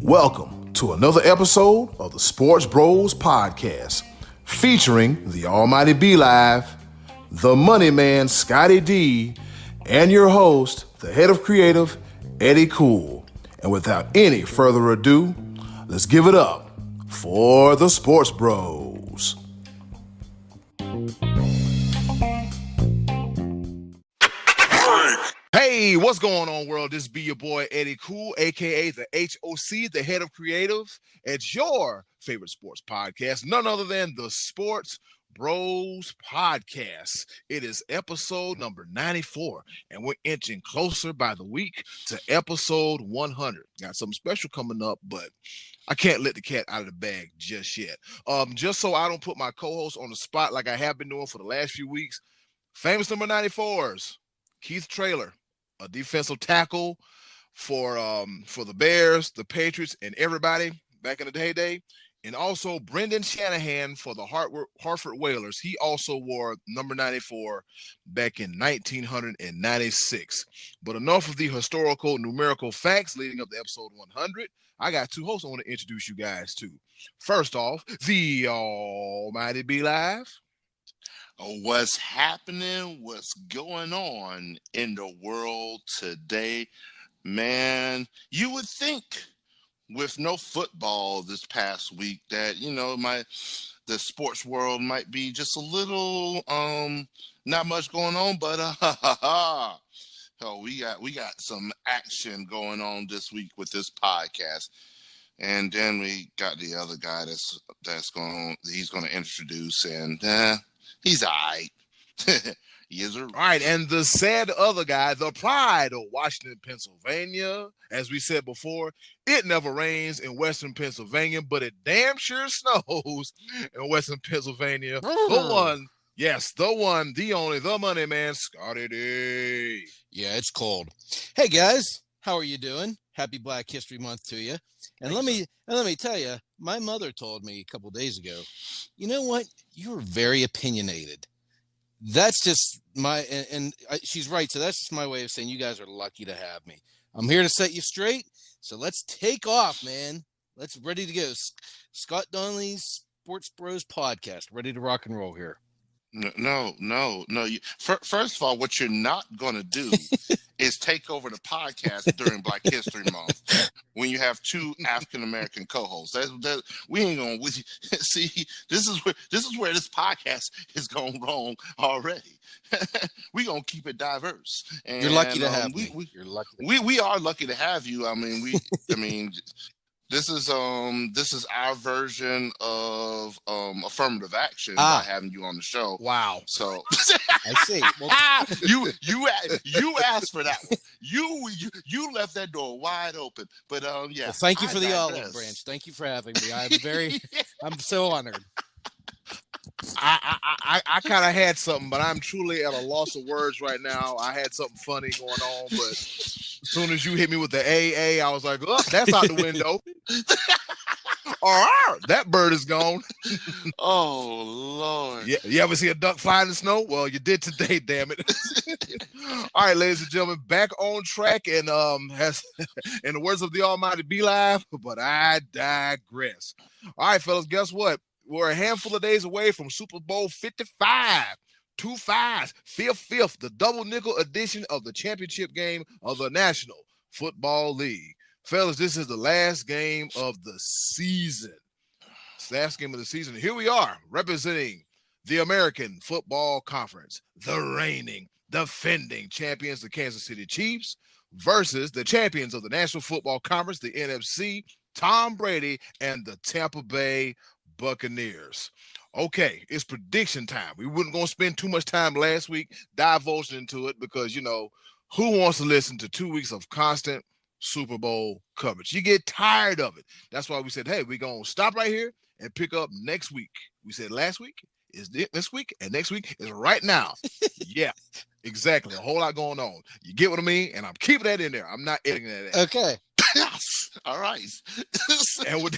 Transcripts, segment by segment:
Welcome to another episode of the SportsBros podcast, featuring the Almighty B-Live, the Money Man Scottie D, and your host, the head of creative, Eddy Cool. And without any further ado, let's give it up for the SportsBros. Hey, what's going on, world? This be your boy, Eddy Cool, a.k.a. the HOC, the head of creative, at your favorite sports podcast, none other than the SportsBros podcast. It is episode number 94, and we're inching closer by the week to episode 100. Got something special coming up, but I can't let the cat out of the bag just yet. Just so I don't put my co-host on the spot like I have been doing for the last few weeks, famous number 94s, Keith Traylor, a defensive tackle for the Bears, the Patriots, and everybody back in the heyday. And also Brendan Shanahan for the Hartford Whalers. He also wore number 94 back in 1996. But enough of the historical numerical facts leading up to episode 100. I got two hosts I want to introduce you guys to. First off, the Almighty B-Live. What's happening? What's going on in the world today? Man, you would think with no football this past week that, you know, the sports world might be just a little not much going on, but we got some action going on this week with this podcast. And then we got the other guy he's going to introduce, and he's all right. Yes, all right, and the sad other guy, the pride of Washington, Pennsylvania. As we said before, it never rains in Western Pennsylvania, but it damn sure snows in Western Pennsylvania. The one, the only, the Money Man, Scottie D. Yeah, it's cold. Hey guys, how are you doing? Happy Black History Month to you. And let me tell you, my mother told me a couple days ago, you know what? You're very opinionated. That's just she's right. So that's just my way of saying you guys are lucky to have me. I'm here to set you straight. So let's take off, man. Let's ready to go. Scott Donnelly's SportsBros podcast, ready to rock and roll here. No. First of all, what you're not going to do is take over the podcast during Black History Month when you have two African-American co-hosts. We ain't going to see. This is where this podcast is going wrong already. We're going to keep it diverse. And, you're lucky to have me. You're lucky. We are lucky to have you. I mean, This is our version of affirmative action by having you on the show. Wow. So I see. Well, you asked for that one. You left that door wide open. But yeah. Well, thank you for the olive branch. Thank you for having me. I'm so honored. I kind of had something, but I'm truly at a loss of words right now. I had something funny going on, but as soon as you hit me with the AA, I was like, oh, that's out the window. All right, that bird is gone. Oh, Lord. Yeah, you ever see a duck fly in the snow? Well, you did today, damn it. All right, ladies and gentlemen, back on track, and has in the words of the Almighty B-Live, but I digress. All right, fellas, guess what? We're a handful of days away from Super Bowl 55. 2 5s, fifth, the double nickel edition of the championship game of the National Football League. Fellas, this is the last game of the season. It's the last game of the season. Here we are, representing the American Football Conference, the reigning, defending champions, the Kansas City Chiefs, versus the champions of the National Football Conference, the NFC, Tom Brady, and the Tampa Bay Buccaneers. Okay, it's prediction time. We weren't going to spend too much time last week divulging into it because, you know, who wants to listen to 2 weeks of constant Super Bowl coverage? You get tired of it. That's why we said, hey, we're going to stop right here and pick up next week. We said last week is this week, and next week is right now. Yeah, exactly. A whole lot going on. You get what I mean? And I'm keeping that in there. I'm not editing that out. Okay. All right. And with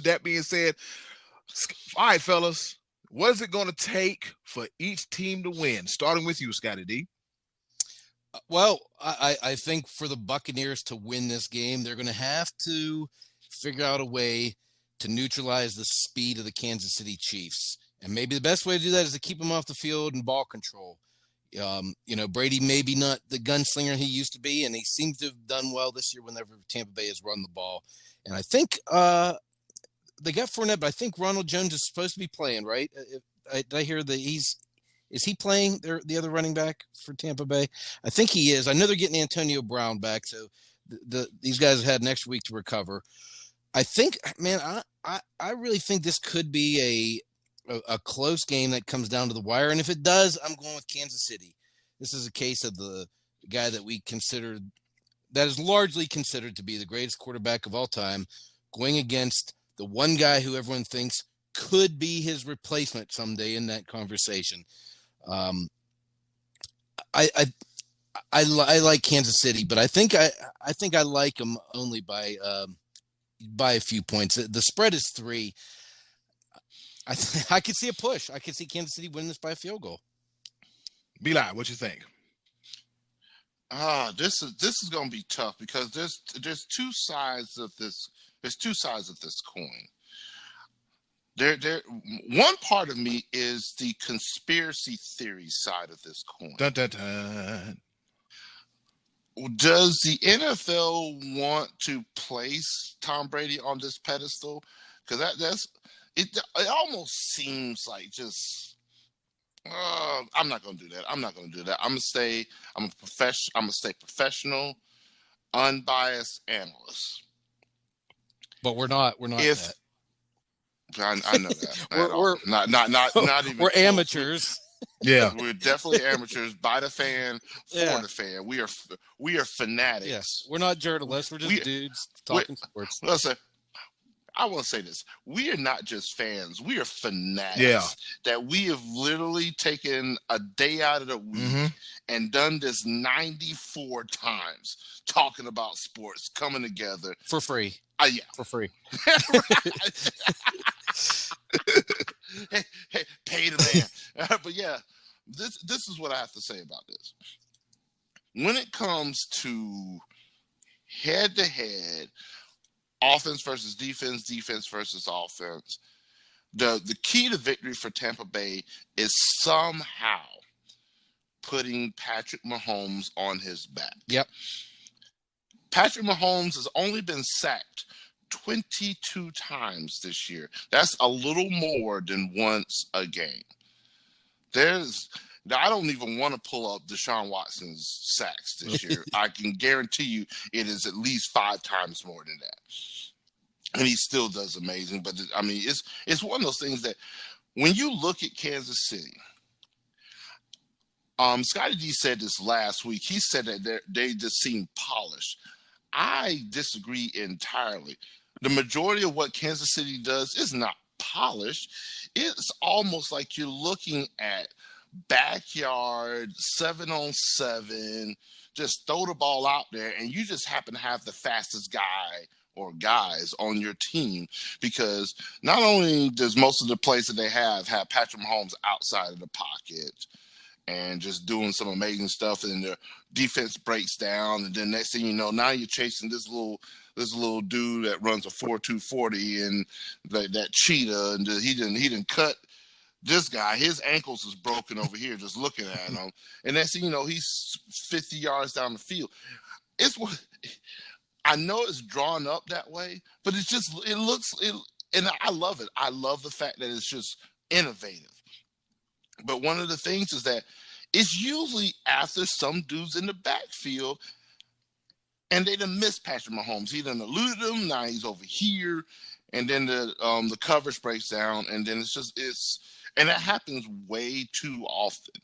that being said, all right, fellas, what is it going to take for each team to win? Starting with you, Scottie D. Well, I think for the Buccaneers to win this game, they're going to have to figure out a way to neutralize the speed of the Kansas City Chiefs. And maybe the best way to do that is to keep them off the field and ball control. Brady maybe not the gunslinger he used to be, and he seems to have done well this year whenever Tampa Bay has run the ball. And I think they got Fournette, but I think Ronald Jones is supposed to be playing, right? Did I hear that is he playing the other running back for Tampa Bay? I think he is. I know they're getting Antonio Brown back, so these guys have had an extra week to recover. I think, man, I really think this could be a close game that comes down to the wire. And if it does, I'm going with Kansas City. This is a case of the guy that is largely considered to be the greatest quarterback of all time, going against the one guy who everyone thinks could be his replacement someday in that conversation. I like Kansas City, but I think I like them only by a few points. The spread is 3. I could see a push. I could see Kansas City winning this by a field goal. Eli, what you think? This is going to be tough because there's two sides of this. There's two sides of this coin. One part of me is the conspiracy theory side of this coin. Dun, dun, dun. Does the NFL want to place Tom Brady on this pedestal? Because it almost seems like just I'm not going to do that. I'm going to stay professional, unbiased analyst. But we're not that. I know that. we're not even we're close. Amateurs. Yeah, we're definitely amateurs by the fan, for the fan. We are fanatics. Yes, we're not journalists. We're just dudes talking sports. Listen, I want to say this: we are not just fans; we are fanatics. Yeah. That we have literally taken a day out of the week and done this 94 times, talking about sports, coming together for free. Yeah, for free. hey, pay the man. But yeah, this is what I have to say about this. When it comes to head-to-head, offense versus defense, defense versus offense, the key to victory for Tampa Bay is somehow putting Patrick Mahomes on his back. Yep. Patrick Mahomes has only been sacked 22 times this year. That's a little more than once a game. I don't even want to pull up DeShaun Watson's sacks this year. I can guarantee you it is at least 5 times more than that. And he still does amazing. But I mean, it's one of those things that when you look at Kansas City, Scottie D said this last week. He said that they just seem polished. I disagree entirely. The majority of what Kansas City does is not polished. It's almost like you're looking at backyard 7-on-7, just throw the ball out there, and you just happen to have the fastest guy or guys on your team, because not only does most of the plays that they have Patrick Mahomes outside of the pocket and just doing some amazing stuff, and the defense breaks down, and then next thing you know, now you're chasing this little dude that runs a 4.2 40 and that cheetah, and he didn't cut this guy. His ankles is broken over here just looking at him, and next thing you know, he's 50 yards down the field. I know it's drawn up that way, but and I love it. I love the fact that it's just innovative. But one of the things is that it's usually after some dude's in the backfield and they done missed Patrick Mahomes. He done eluded him. Now he's over here. And then the coverage breaks down. And then and that happens way too often.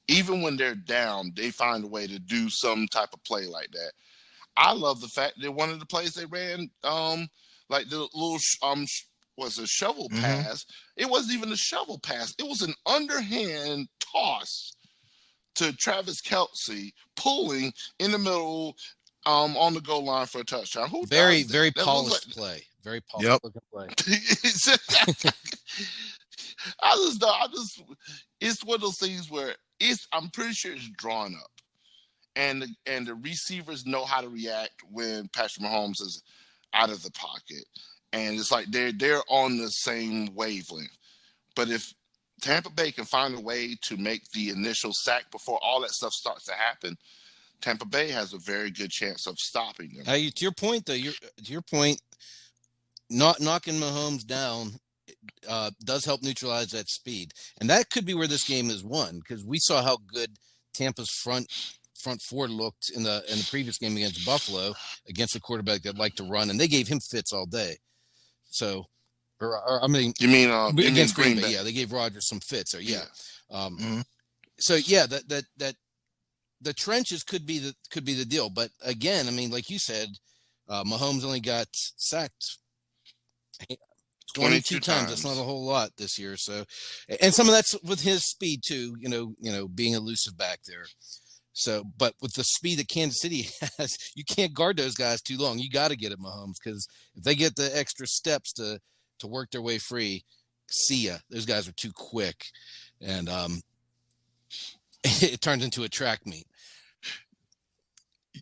Even when they're down, they find a way to do some type of play like that. I love the fact that one of the plays they ran, like the little was a shovel pass. It wasn't even a shovel pass. It was an underhand toss to Travis Kelce, pulling in the middle on the goal line for a touchdown. Very polished play. Very polished looking play. It's one of those things where I'm pretty sure it's drawn up. and the receivers know how to react when Patrick Mahomes is out of the pocket, and it's like they're on the same wavelength. But if Tampa Bay can find a way to make the initial sack before all that stuff starts to happen, Tampa Bay has a very good chance of stopping them. To your point, though, to your point, not knocking Mahomes down does help neutralize that speed, and that could be where this game is won, because we saw how good Tampa's front four looked in the previous game against Buffalo, against a quarterback that liked to run, and they gave him fits all day. So, I mean, you mean against Green Bay? Yeah, they gave Rodgers some fits. Or So yeah, that the trenches could be the deal. But again, I mean, like you said, Mahomes only got sacked 22 times. That's not a whole lot this year. So, and some of that's with his speed too. You know, being elusive back there. So, but with the speed that Kansas City has, you can't guard those guys too long. You got to get at Mahomes, because if they get the extra steps to work their way free, see ya. Those guys are too quick, and it turns into a track meet.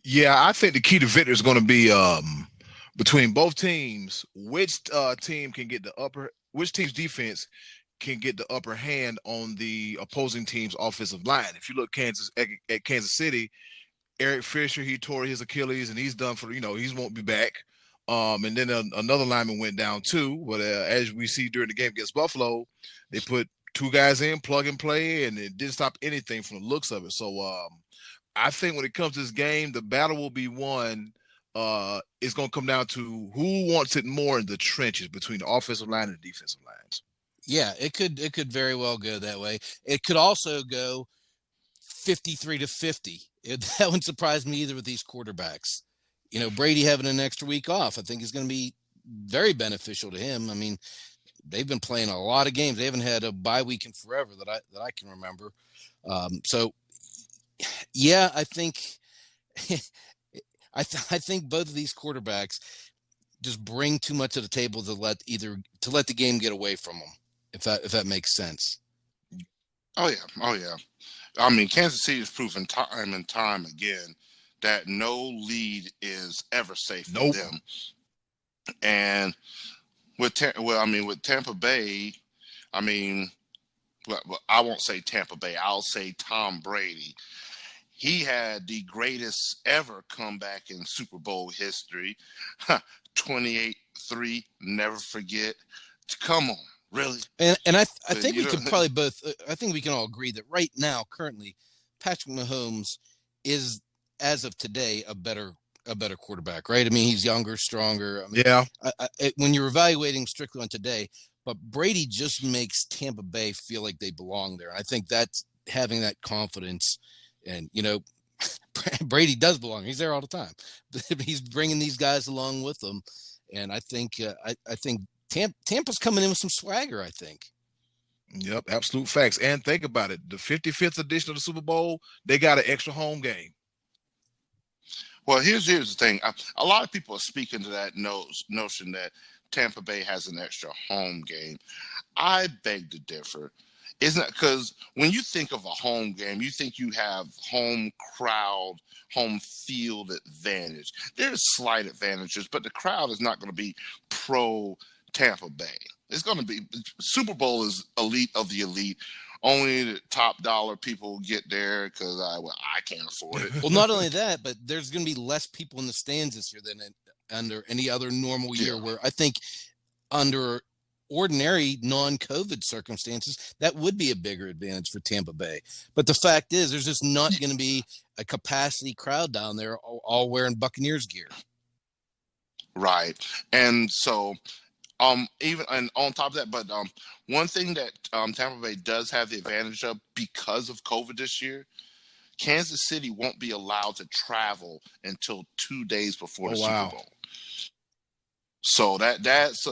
Yeah, I think the key to victory is going to be between both teams. Which team's defense can get the upper hand on the opposing team's offensive line. If you look at Kansas City, Eric Fisher, he tore his Achilles and he's done for, he won't be back. And then another lineman went down too. But as we see during the game against Buffalo, they put two guys in, plug and play, and it didn't stop anything from the looks of it. So I think when it comes to this game, the battle will be won. It's going to come down to who wants it more in the trenches between the offensive line and the defensive lines. Yeah, it could very well go that way. It could also go 53-50. That wouldn't surprise me either with these quarterbacks. Brady having an extra week off, I think, is going to be very beneficial to him. I mean, they've been playing a lot of games. They haven't had a bye week in forever that I can remember. So, yeah, I think I think both of these quarterbacks just bring too much to the table to let the game get away from them. If that makes sense. Oh yeah. I mean, Kansas City has proven time and time again that no lead is ever safe for them. And with Tampa Bay, I mean, well, I won't say Tampa Bay. I'll say Tom Brady. He had the greatest ever comeback in Super Bowl history. 28-3, never forget. Come on. Really? And I think we could probably both. I think we can all agree that right now, currently, Patrick Mahomes is, as of today, a better quarterback. Right? I mean, he's younger, stronger. I mean, yeah. When you're evaluating strictly on today, but Brady just makes Tampa Bay feel like they belong there. I think that's having that confidence, and Brady does belong. He's there all the time. He's bringing these guys along with him, and I think Tampa's coming in with some swagger, I think. Yep, absolute facts. And think about it. The 55th edition of the Super Bowl, they got an extra home game. Well, here's the thing. A lot of people are speaking to that notion that Tampa Bay has an extra home game. I beg to differ. Isn't it? Because when you think of a home game, you think you have home crowd, home field advantage. There's slight advantages, but the crowd is not going to be pro Tampa Bay. It's going to be Super Bowl is elite of the elite. Only the top dollar people get there because I can't afford it. Well, not only that, but there's going to be less people in the stands this year than under any other normal year. Where I think under ordinary non-COVID circumstances, that would be a bigger advantage for Tampa Bay. But the fact is, there's just not going to be a capacity crowd down there all wearing Buccaneers gear. Right, and so. Even and on top of that, but one thing that Tampa Bay does have the advantage of because of COVID this year, Kansas City won't be allowed to travel until 2 days before the Super Bowl. So that's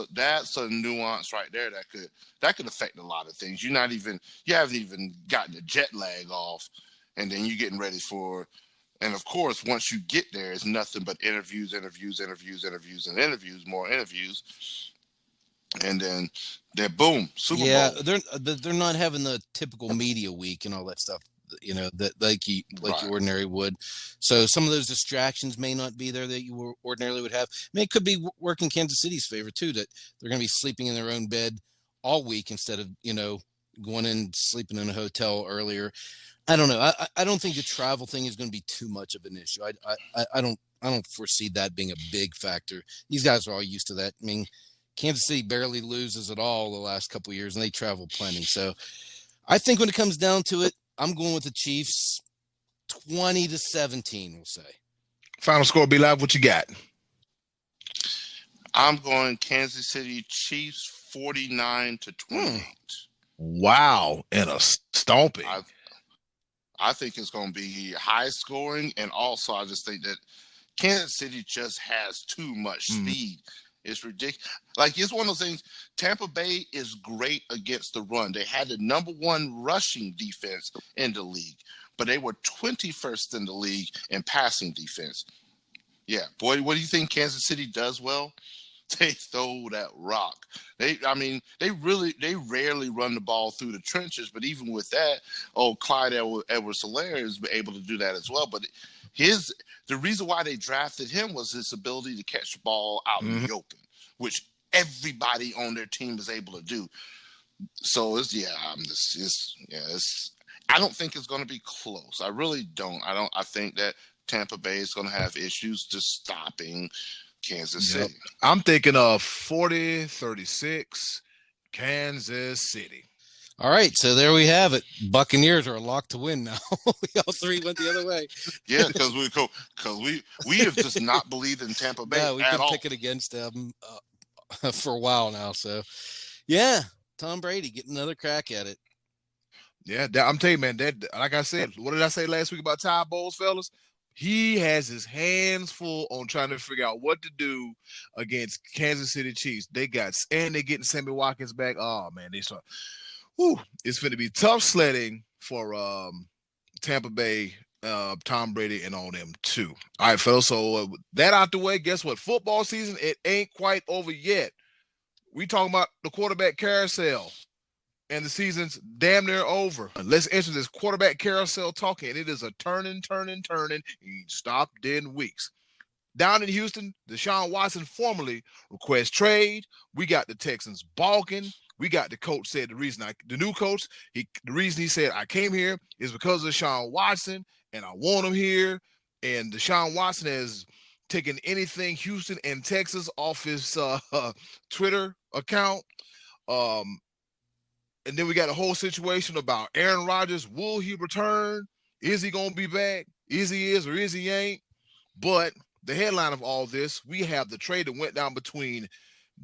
a nuance right there that could affect a lot of things. You haven't even gotten the jet lag off, and then you're getting ready for. And of course, once you get there, it's nothing but interviews, more interviews. And then boom, Super Bowl. Yeah, they're not having the typical media week and all that stuff. that like you ordinarily would. So some of those distractions may not be there that you ordinarily would have. I mean, it could be working Kansas City's favor too, that they're going to be sleeping in their own bed all week instead of, going in sleeping in a hotel earlier. I don't know. I don't think the travel thing is going to be too much of an issue. I don't foresee that being a big factor. These guys are all used to that. I mean, Kansas City barely loses at all the last couple of years, and they travel plenty. So I think when it comes down to it, I'm going with the Chiefs 20-17, we'll say. Final score, be live. What you got? I'm going Kansas City Chiefs 49-28. Wow. And a stomping. I think it's going to be high scoring. And also, I just think that Kansas City just has too much speed. It's ridiculous. Like, it's one of those things. Tampa Bay is great against the run. They had the number one rushing defense in the league, but they were 21st in the league in passing defense. Yeah, boy, what do you think Kansas City does well? They throw that rock. They rarely run the ball through the trenches, but even with that, Clyde Edwards-Helaire is able to do that as well. But the reason why they drafted him was his ability to catch the ball out in the open, which everybody on their team is able to do. So I don't think it's going to be close. I really don't. I think that Tampa Bay is going to have issues just stopping Kansas City. I'm thinking of 40-36 Kansas City. All right, so there we have it. Buccaneers are locked to win now. We all three went the other way. Yeah, because we have just not believed in Tampa Bay. No, we've been picking against them for a while now. So, yeah, Tom Brady getting another crack at it. Yeah, I'm telling you, man. That, like I said, what did I say last week about Ty Bowles, fellas? He has his hands full on trying to figure out what to do against Kansas City Chiefs. They're getting Sammy Watkins back. Oh man, it's going to be tough sledding for Tampa Bay, Tom Brady, and all them too. All right, fellas. So that out the way. Guess what? Football season, it ain't quite over yet. We talking about the quarterback carousel. And the season's damn near over. Let's enter this quarterback carousel talking. And it is a turning. Stop dead in weeks. Down in Houston, DeShaun Watson formally requests trade. We got the Texans balking. We got the coach said the new coach, the reason he said I came here is because of DeShaun Watson and I want him here. And DeShaun Watson has taken anything Houston and Texas off his Twitter account. And then we got a whole situation about Aaron Rodgers. Will he return? Is he going to be back? Is he or is he ain't? But the headline of all this, we have the trade that went down between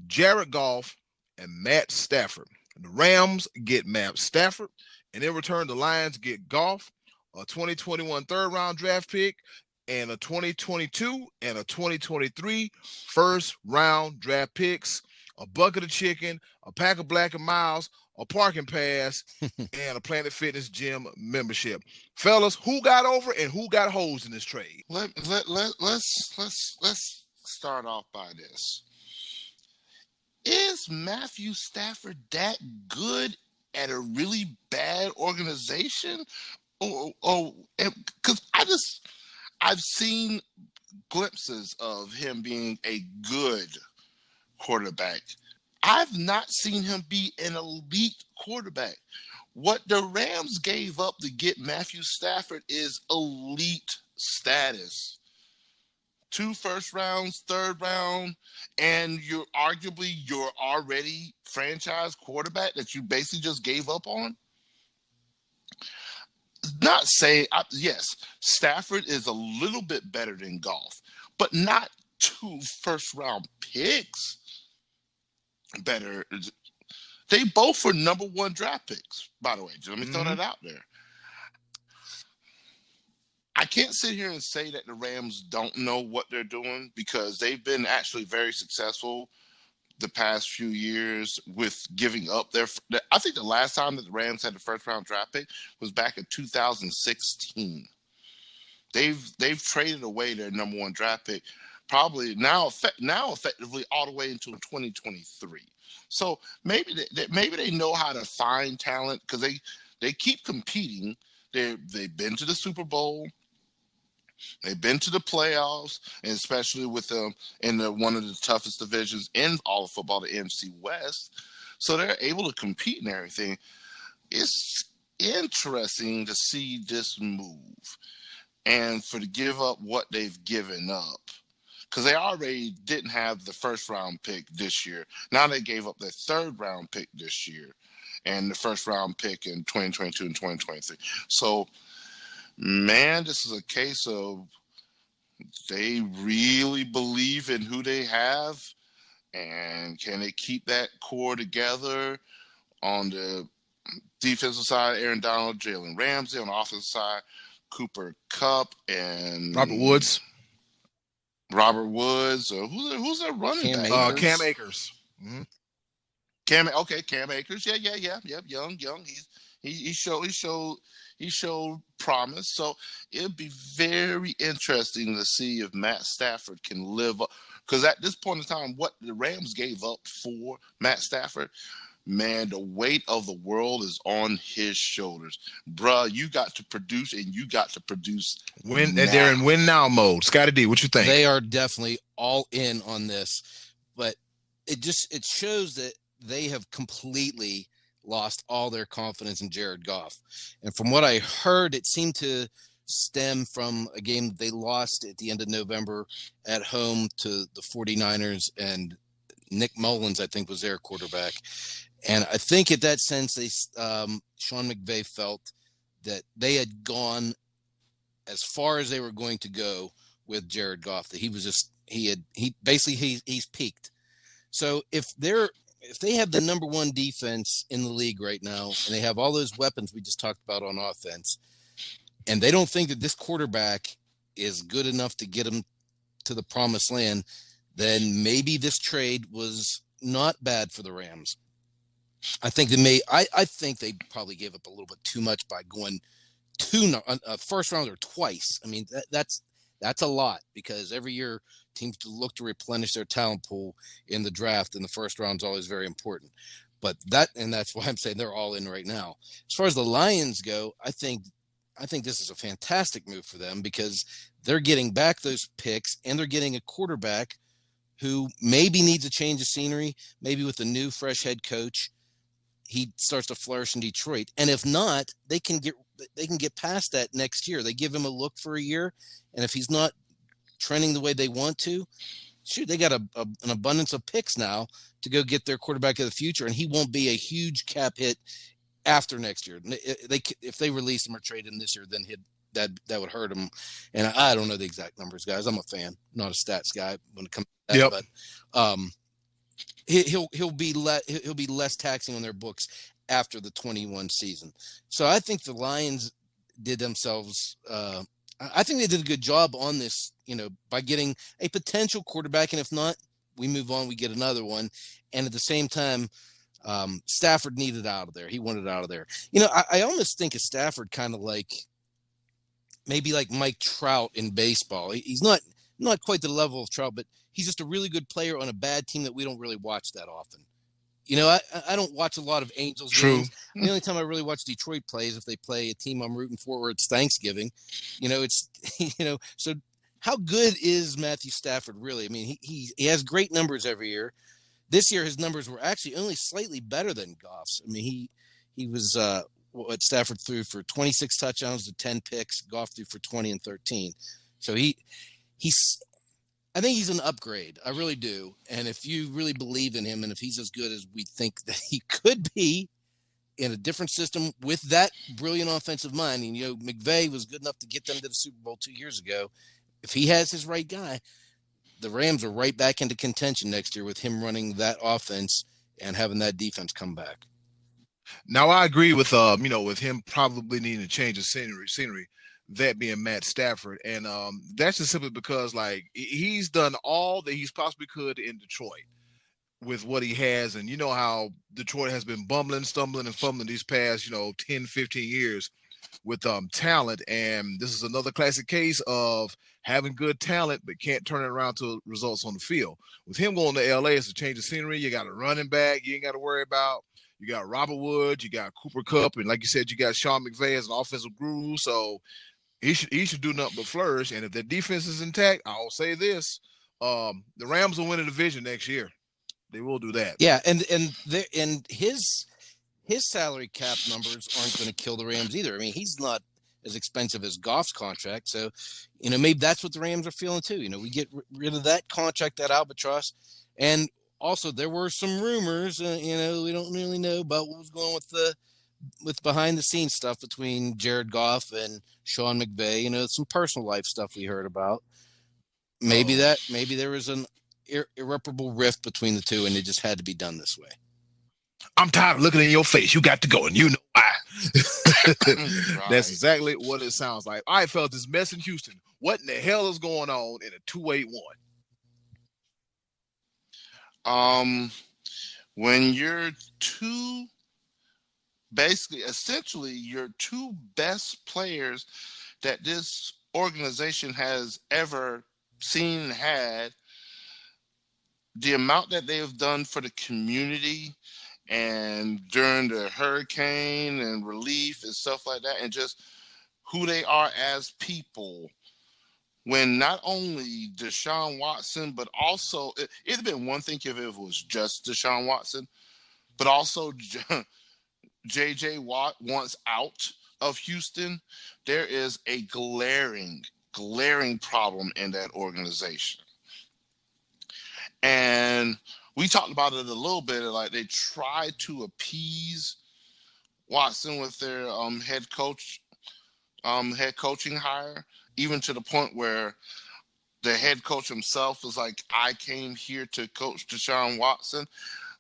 Jared Goff and Matt Stafford. The Rams get Matt Stafford, and in return, the Lions get Goff, a 2021 third-round draft pick, and a 2022 and a 2023 first-round draft picks, a bucket of chicken, a pack of Black & Miles, a parking pass, and a Planet Fitness gym membership. Fellas, who got over and who got hosed in this trade? Let's start off by this. Is Matthew Stafford that good at a really bad organization? Because I've seen glimpses of him being a good quarterback. I've not seen him be an elite quarterback. What the Rams gave up to get Matthew Stafford is elite status. 2 first rounds, third round, and you're arguably your already franchise quarterback that you basically just gave up on. Not saying, yes, Stafford is a little bit better than Goff, but not 2 first round picks better. They both were number 1 draft picks, by the way. Let me throw that out there. I can't sit here and say that the Rams don't know what they're doing because they've been actually very successful the past few years with giving up their. I think the last time that the Rams had the first round draft pick was back in 2016. They've traded away their number 1 draft pick, probably now effectively all the way into 2023. So maybe they know how to find talent because they keep competing. They've been to the Super Bowl. They've been to the playoffs, and especially with them in one of the toughest divisions in all of football, the NFC West. So they're able to compete and everything. It's interesting to see this move and to give up what they've given up. Because they already didn't have the first round pick this year. Now they gave up their third round pick this year and the first round pick in 2022 and 2023. So, man, this is a case of they really believe in who they have, and can they keep that core together on the defensive side? Aaron Donald, Jalen Ramsey. On the offensive side, Cooper Kupp and Robert Woods. Who's their running back? Cam Akers. Mm-hmm. Cam Akers. Yeah. Young. He showed promise. So it'd be very interesting to see if Matt Stafford can live up. Because at this point in time, what the Rams gave up for Matt Stafford, man, the weight of the world is on his shoulders. Bruh, you got to produce, and you got to produce Win, now. and they're in win now mode. Scottie D, what you think? They are definitely all in on this, but it shows that they have completely lost all their confidence in Jared Goff. And from what I heard, it seemed to stem from a game that they lost at the end of November at home to the 49ers, and Nick Mullins, I think, was their quarterback. And I think at that sense, Sean McVay felt that they had gone as far as they were going to go with Jared Goff, that he's peaked. So if they have the number one defense in the league right now, and they have all those weapons we just talked about on offense, and they don't think that this quarterback is good enough to get them to the promised land, then maybe this trade was not bad for the Rams. I think they probably gave up a little bit too much by going a first rounder twice. I mean, that's a lot, because every year teams look to replenish their talent pool in the draft, and the first round is always very important. But that's why I'm saying they're all in right now. As far as the Lions go, I think this is a fantastic move for them, because they're getting back those picks, and they're getting a quarterback who maybe needs a change of scenery. Maybe with a new, fresh head coach, he starts to flourish in Detroit. And if not, they can get past that next year. They give him a look for a year, and if he's not trending the way they want to, shoot, they got an abundance of picks now to go get their quarterback of the future, and he won't be a huge cap hit after next year. If they release him or trade him this year, then that would hurt him. And I don't know the exact numbers, guys. I'm a fan, not a stats guy when it comes to that. Yep. But he'll be less taxing on their books after the 21 season. So I think the Lions did themselves. I think they did a good job on this, by getting a potential quarterback, and if not, we move on. We get another one, and at the same time, Stafford needed out of there. He wanted out of there. I almost think of Stafford kind of maybe like Mike Trout in baseball. He's not quite the level of Trout, but he's just a really good player on a bad team that we don't really watch that often. I don't watch a lot of Angels games. The only time I really watch Detroit play is if they play a team I'm rooting for, or it's Thanksgiving. So how good is Matthew Stafford really? I mean, he has great numbers every year. This year, his numbers were actually only slightly better than Goff's. I mean, he was what Stafford threw for 26 touchdowns to 10 picks. Goff threw for 20 and 13. So I think he's an upgrade. I really do. And if you really believe in him, and if he's as good as we think that he could be in a different system with that brilliant offensive mind, and McVay was good enough to get them to the Super Bowl 2 years ago. If he has his right guy, the Rams are right back into contention next year with him running that offense and having that defense come back. Now, I agree with with him probably needing to change the scenery, that being Matt Stafford, and that's just simply because he's done all that he's possibly could in Detroit with what he has, and how Detroit has been bumbling, stumbling, and fumbling these past 10, 15 years with talent, and this is another classic case of having good talent but can't turn it around to results on the field. With him going to LA, it's a change of scenery. You got a running back you ain't got to worry about. You got Robert Woods, you got Cooper Kupp, and like you said, you got Sean McVay as an offensive guru. So he should do nothing but flourish. And if their defense is intact, I'll say this: the Rams will win a division next year. They will do that. Yeah, and his salary cap numbers aren't going to kill the Rams either. I mean, he's not as expensive as Goff's contract, so maybe that's what the Rams are feeling too. We get rid of that contract, that albatross, and also there were some rumors. We don't really know about what was going with behind the scenes stuff between Jared Goff and Sean McVay. Some personal life stuff we heard about. Maybe there was an irreparable rift between the two, and it just had to be done this way. I'm tired of looking in your face. You got to go, and you know why. Right. That's exactly what it sounds like. All right, fellas, this mess in Houston. What in the hell is going on in a 2-8-1? When you're essentially your two best players that this organization has ever seen and had, the amount that they have done for the community and during the hurricane and relief and stuff like that, and just who they are as people, when not only DeShaun Watson, but also it'd have been one thing if it was just DeShaun Watson, but also JJ Watt wants out of Houston. There is a glaring problem in that organization. And we talked about it a little bit, like they tried to appease Watson with their head coaching hire, even to the point where the head coach himself was like, I came here to coach DeShaun Watson.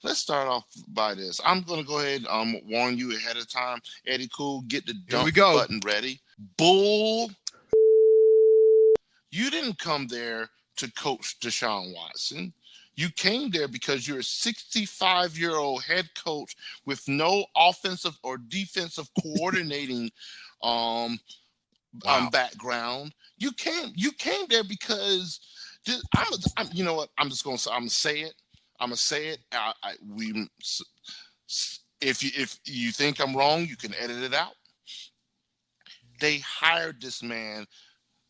Let's start off by this. I'm going to go ahead and warn you ahead of time. Eddy Cool, get the dump button ready. Bull. You didn't come there to coach DeShaun Watson. You came there because you're a 65-year-old head coach with no offensive or defensive coordinating background. You came there because you know what? I'm gonna say it. If you think I'm wrong, you can edit it out. They hired this man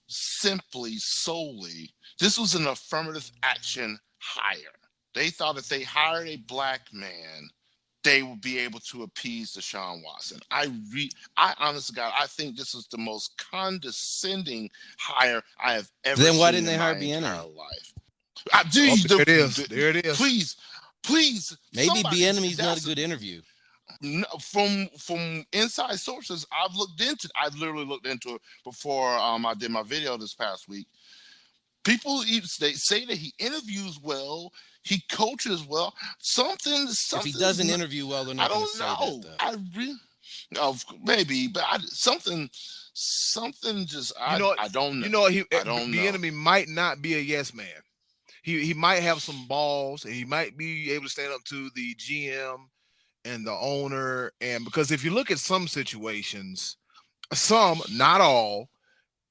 solely. This was an affirmative action hire. They thought if they hired a black man, they would be able to appease Deshaun Watson. I honestly, God, I think this is the most condescending hire I have ever seen. Then why didn't they hire Bieniemy? There it is. Please. Maybe Bieniemy's not a good interview. No, from inside sources, I've literally looked into it before I did my video this past week. People they say that he interviews well, he coaches well. Something. If he doesn't interview well, they're not going to say that. Maybe, but something just I don't know. Bieniemy might not be a yes man. He might have some balls, and he might be able to stand up to the GM and the owner. And because if you look at some situations, some, not all,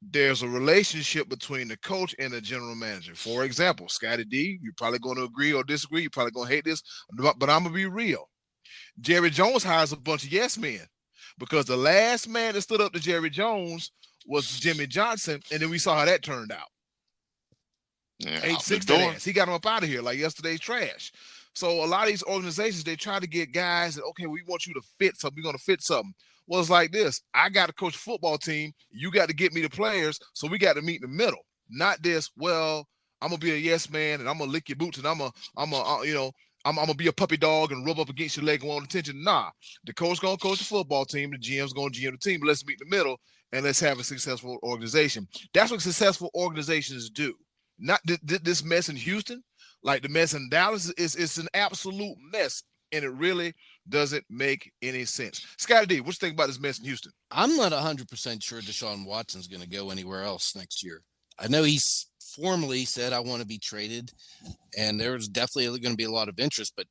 there's a relationship between the coach and the general manager. For example, Scottie D, you're probably going to agree or disagree. You're probably going to hate this, but I'm going to be real. Jerry Jones hires a bunch of yes men because the last man that stood up to Jerry Jones was Jimmy Johnson, and then we saw how that turned out. Yeah, 8-6 that ass. He got him up out of here like yesterday's trash. So a lot of these organizations, they try to get guys that, okay, we want you to fit something. We're going to fit something. Well, it's like this. I got to coach a football team. You got to get me the players. So we got to meet in the middle. Not this, well, I'm going to be a yes man and I'm going to lick your boots and I'm going to be a puppy dog and rub up against your leg and want attention. Nah, the coach going to coach the football team. The GM's going to GM the team. But let's meet in the middle and let's have a successful organization. That's what successful organizations do. Not this mess in Houston, like the mess in Dallas. It's an absolute mess. And it really doesn't make any sense. Scottie D, what you think about this mess in Houston? I'm not 100% sure Deshaun Watson's going to go anywhere else next year. I know he's formally said, I want to be traded, and there's definitely going to be a lot of interest. But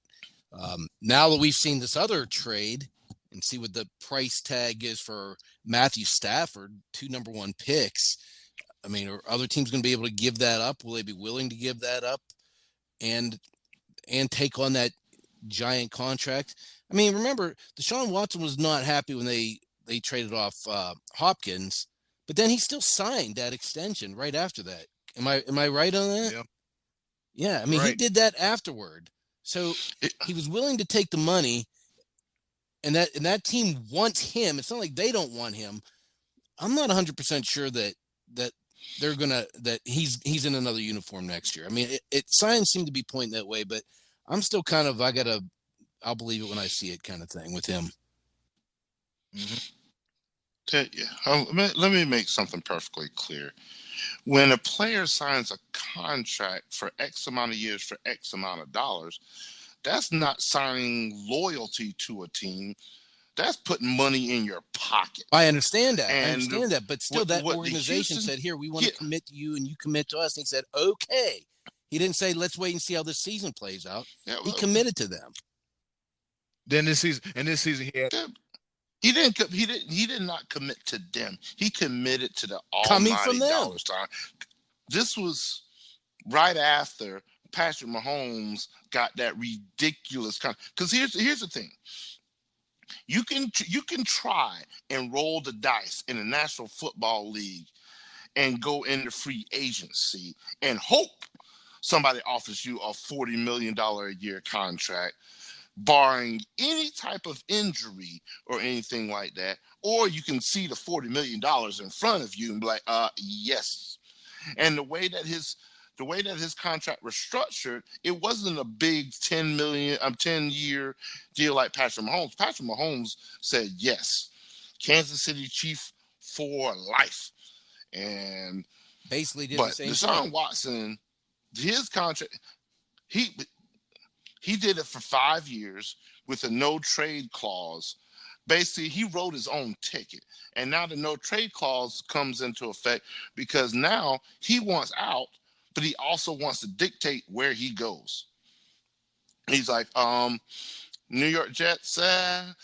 now that we've seen this other trade and see what the price tag is for Matthew Stafford, 2 number 1 picks, I mean, are other teams going to be able to give that up? Will they be willing to give that up and take on that giant contract. I mean, remember, DeShaun Watson was not happy when they traded off Hopkins, but then he still signed that extension right after that. Am I right on that? Yeah. Yeah, I mean, he did that afterward. So he was willing to take the money, and that team wants him. It's not like they don't want him. I'm not 100% sure that they're that he's in another uniform next year. I mean, signs seem to be pointing that way, but I'm still kind of I'll believe it when I see it kind of thing with him. Let me make something perfectly clear. When a player signs a contract for X amount of years for X amount of dollars, that's not signing loyalty to a team. That's putting money in your pocket. I understand that. But still, that organization said, here, we want to commit to you and you commit to us. And he said, okay. He didn't say, let's wait and see how this season plays out. He committed to them. Then this season, he did not commit to them. He committed to the almighty dollar sign. This was right after Patrick Mahomes got that ridiculous because here's the thing. You can try and roll the dice in the National Football League and go into free agency and hope somebody offers you a $40 million a year contract, barring any type of injury or anything like that. Or you can see the $40 million in front of you and be like, yes. And the way that his contract was structured, it wasn't a big 10-year deal like Patrick Mahomes. Patrick Mahomes said yes. Kansas City Chief for life. And basically did the same thing. DeShaun Watson, his contract, he did it for 5 years with a no trade clause. Basically, he wrote his own ticket. And now the no trade clause comes into effect because now he wants out, but he also wants to dictate where he goes. He's like, New York Jets,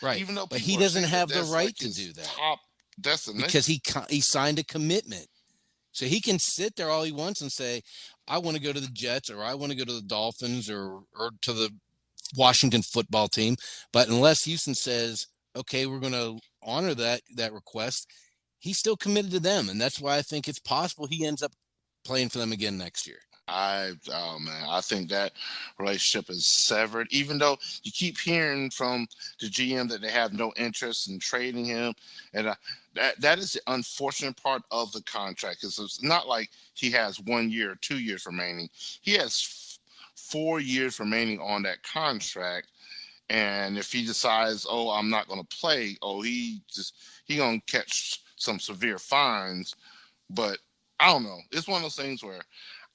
right? Even though, but he doesn't have the right to do that top destination because he signed a commitment, so he can sit there all he wants and say, "I want to go to the Jets," or "I want to go to the Dolphins," or to the Washington football team. But unless Houston says, "Okay, we're going to honor that request," he's still committed to them, and that's why I think it's possible he ends up playing for them again next year. I think that relationship is severed, even though you keep hearing from the GM that they have no interest in trading him. And that is the unfortunate part of the contract, because it's not like he has 1 year or 2 years remaining. He has 4 years remaining on that contract. And if he decides, I'm not going to play, he going to catch some severe fines. But I don't know. It's one of those things where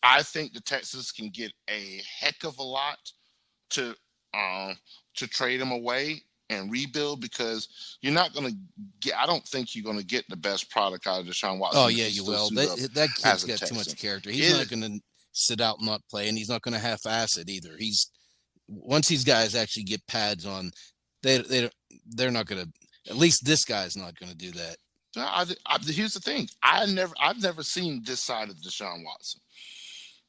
I think the Texans can get a heck of a lot to trade him away and rebuild, because you're not going to get. I don't think you're going to get the best product out of DeShaun Watson. Oh yeah, you will. That kid's got too much character. He's not going to sit out and not play, and he's not going to half-ass it either. Once these guys actually get pads on, they're not going to. At least this guy's not going to do that. Here's the thing. I've never seen this side of DeShaun Watson.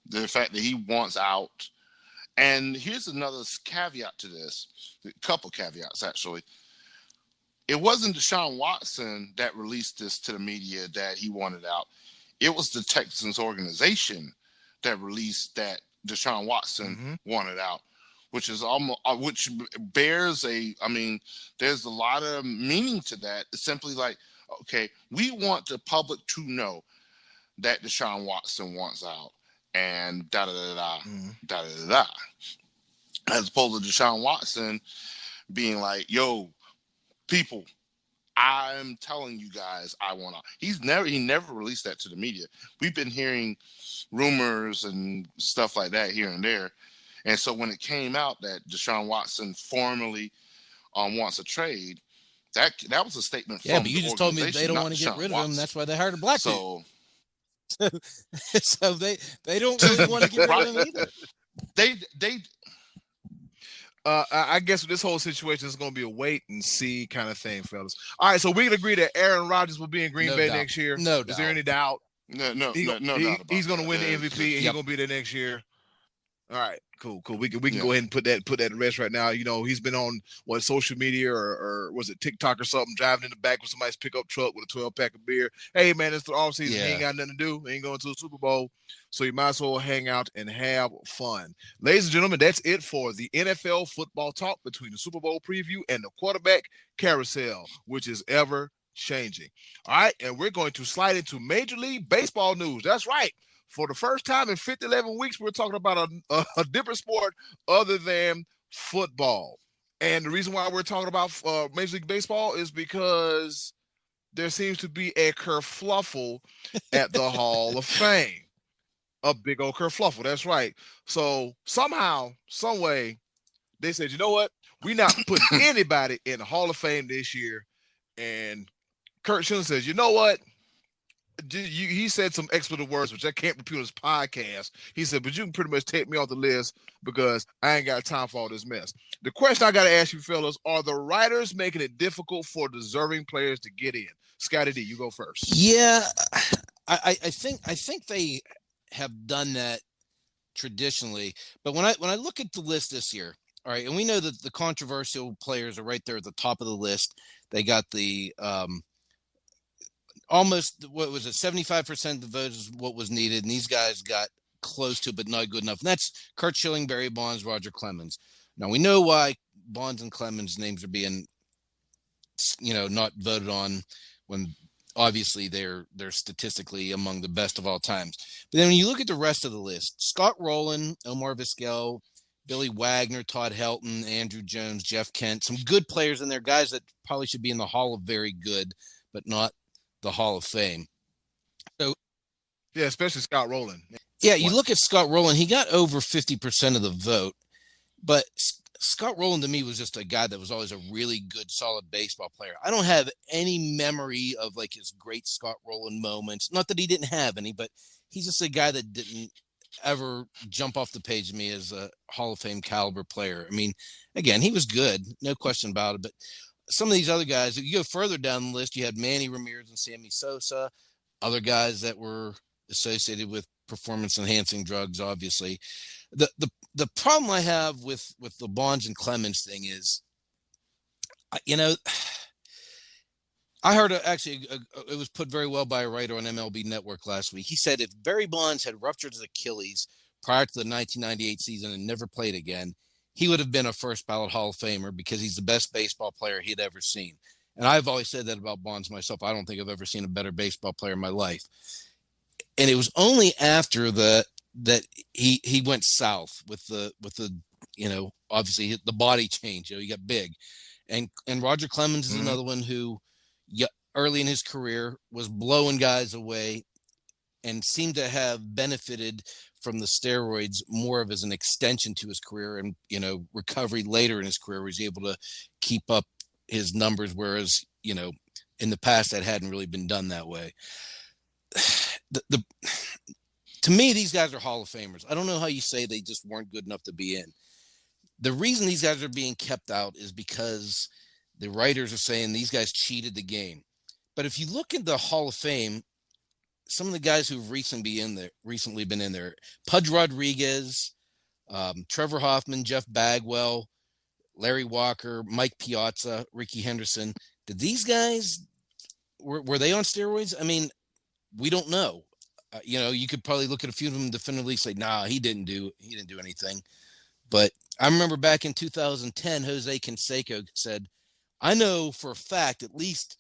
The fact that he wants out. And here's another caveat to this. A couple caveats, actually. It wasn't DeShaun Watson that released this to the media that he wanted out. It was the Texans organization that released that DeShaun Watson wanted out, which is almost, which bears there's a lot of meaning to that. It's simply like, okay, we want the public to know that DeShaun Watson wants out, and da-da-da-da. As opposed to DeShaun Watson being like, yo, people, I'm telling you guys I want out. He never released that to the media. We've been hearing rumors and stuff like that here and there. And so when it came out that DeShaun Watson formally wants a trade, that was a statement. Yeah, but you just told me they don't want to get rid of him. That's why they hired a black dude. So they don't really want to get rid of him either. I guess this whole situation is going to be a wait and see kind of thing, fellas. All right, so we can agree that Aaron Rodgers will be in Green Bay next year. No doubt. Is there any doubt? No doubt. He's going to win the MVP, and he's going to be there next year. All right, cool. We can go ahead and put that to rest right now. You know, he's been on social media or was it TikTok or something, driving in the back with somebody's pickup truck with a 12-pack of beer. Hey man, it's the off season. He ain't got nothing to do. He ain't going to the Super Bowl, so you might as well hang out and have fun. Ladies and gentlemen, that's it for the NFL football talk between the Super Bowl preview and the quarterback carousel, which is ever changing. All right, and we're going to slide into Major League Baseball news. That's right. For the first time in 11 weeks, we're talking about a different sport other than football. And the reason why we're talking about Major League Baseball is because there seems to be a kerfluffle at the Hall of Fame. A big old kerfluffle, that's right. So somehow, some way, they said, you know what? We're not putting anybody in the Hall of Fame this year. And Kurt Schilling says, you know what? He said some expletive words, which I can't repeat on his podcast. He said, but you can pretty much take me off the list because I ain't got time for all this mess. The question I got to ask you, fellas, are the writers making it difficult for deserving players to get in? Scottie D, you go first. Yeah, I think they have done that traditionally. But when I look at the list this year, all right, and we know that the controversial players are right there at the top of the list. They got the almost, what was it, 75% of the votes is what was needed, and these guys got close to, but not good enough. And that's Kurt Schilling, Barry Bonds, Roger Clemens. Now we know why Bonds and Clemens' names are being, not voted on when obviously they're statistically among the best of all times. But then when you look at the rest of the list, Scott Rowland, Omar Vizquel, Billy Wagner, Todd Helton, Andrew Jones, Jeff Kent, some good players in there, guys that probably should be in the Hall of Very Good, but not the Hall of Fame. So, yeah, especially Scott Rowland. Yeah, you look at Scott Rowland, he got over 50% of the vote, but Scott Rowland to me was just a guy that was always a really good, solid baseball player. I don't have any memory of like his great Scott Rowland moments. Not that he didn't have any, but he's just a guy that didn't ever jump off the page to me as a Hall of Fame caliber player. I mean, again, he was good, no question about it, but some of these other guys, if you go further down the list, you had Manny Ramirez and Sammy Sosa, other guys that were associated with performance-enhancing drugs, obviously. The problem I have with the Bonds and Clemens thing is, I heard it was put very well by a writer on MLB Network last week. He said if Barry Bonds had ruptured his Achilles prior to the 1998 season and never played again, he would have been a first ballot Hall of Famer because he's the best baseball player he'd ever seen. And I've always said that about Bonds myself. I don't think I've ever seen a better baseball player in my life. And it was only after that he went south with the obviously the body change. He got big. And Roger Clemens is another one who early in his career was blowing guys away and seemed to have benefited from the steroids more of as an extension to his career and, recovery later in his career, where he's able to keep up his numbers. Whereas, in the past that hadn't really been done that way. To me, these guys are Hall of Famers. I don't know how you say they just weren't good enough to be in. The reason these guys are being kept out is because the writers are saying these guys cheated the game. But if you look at the Hall of Fame, some of the guys who've recently been in there, Pudge Rodriguez, Trevor Hoffman, Jeff Bagwell, Larry Walker, Mike Piazza, Ricky Henderson. Did these guys, were they on steroids? I mean, we don't know. You could probably look at a few of them definitively say, nah, he didn't do anything. But I remember back in 2010, Jose Canseco said, I know for a fact at least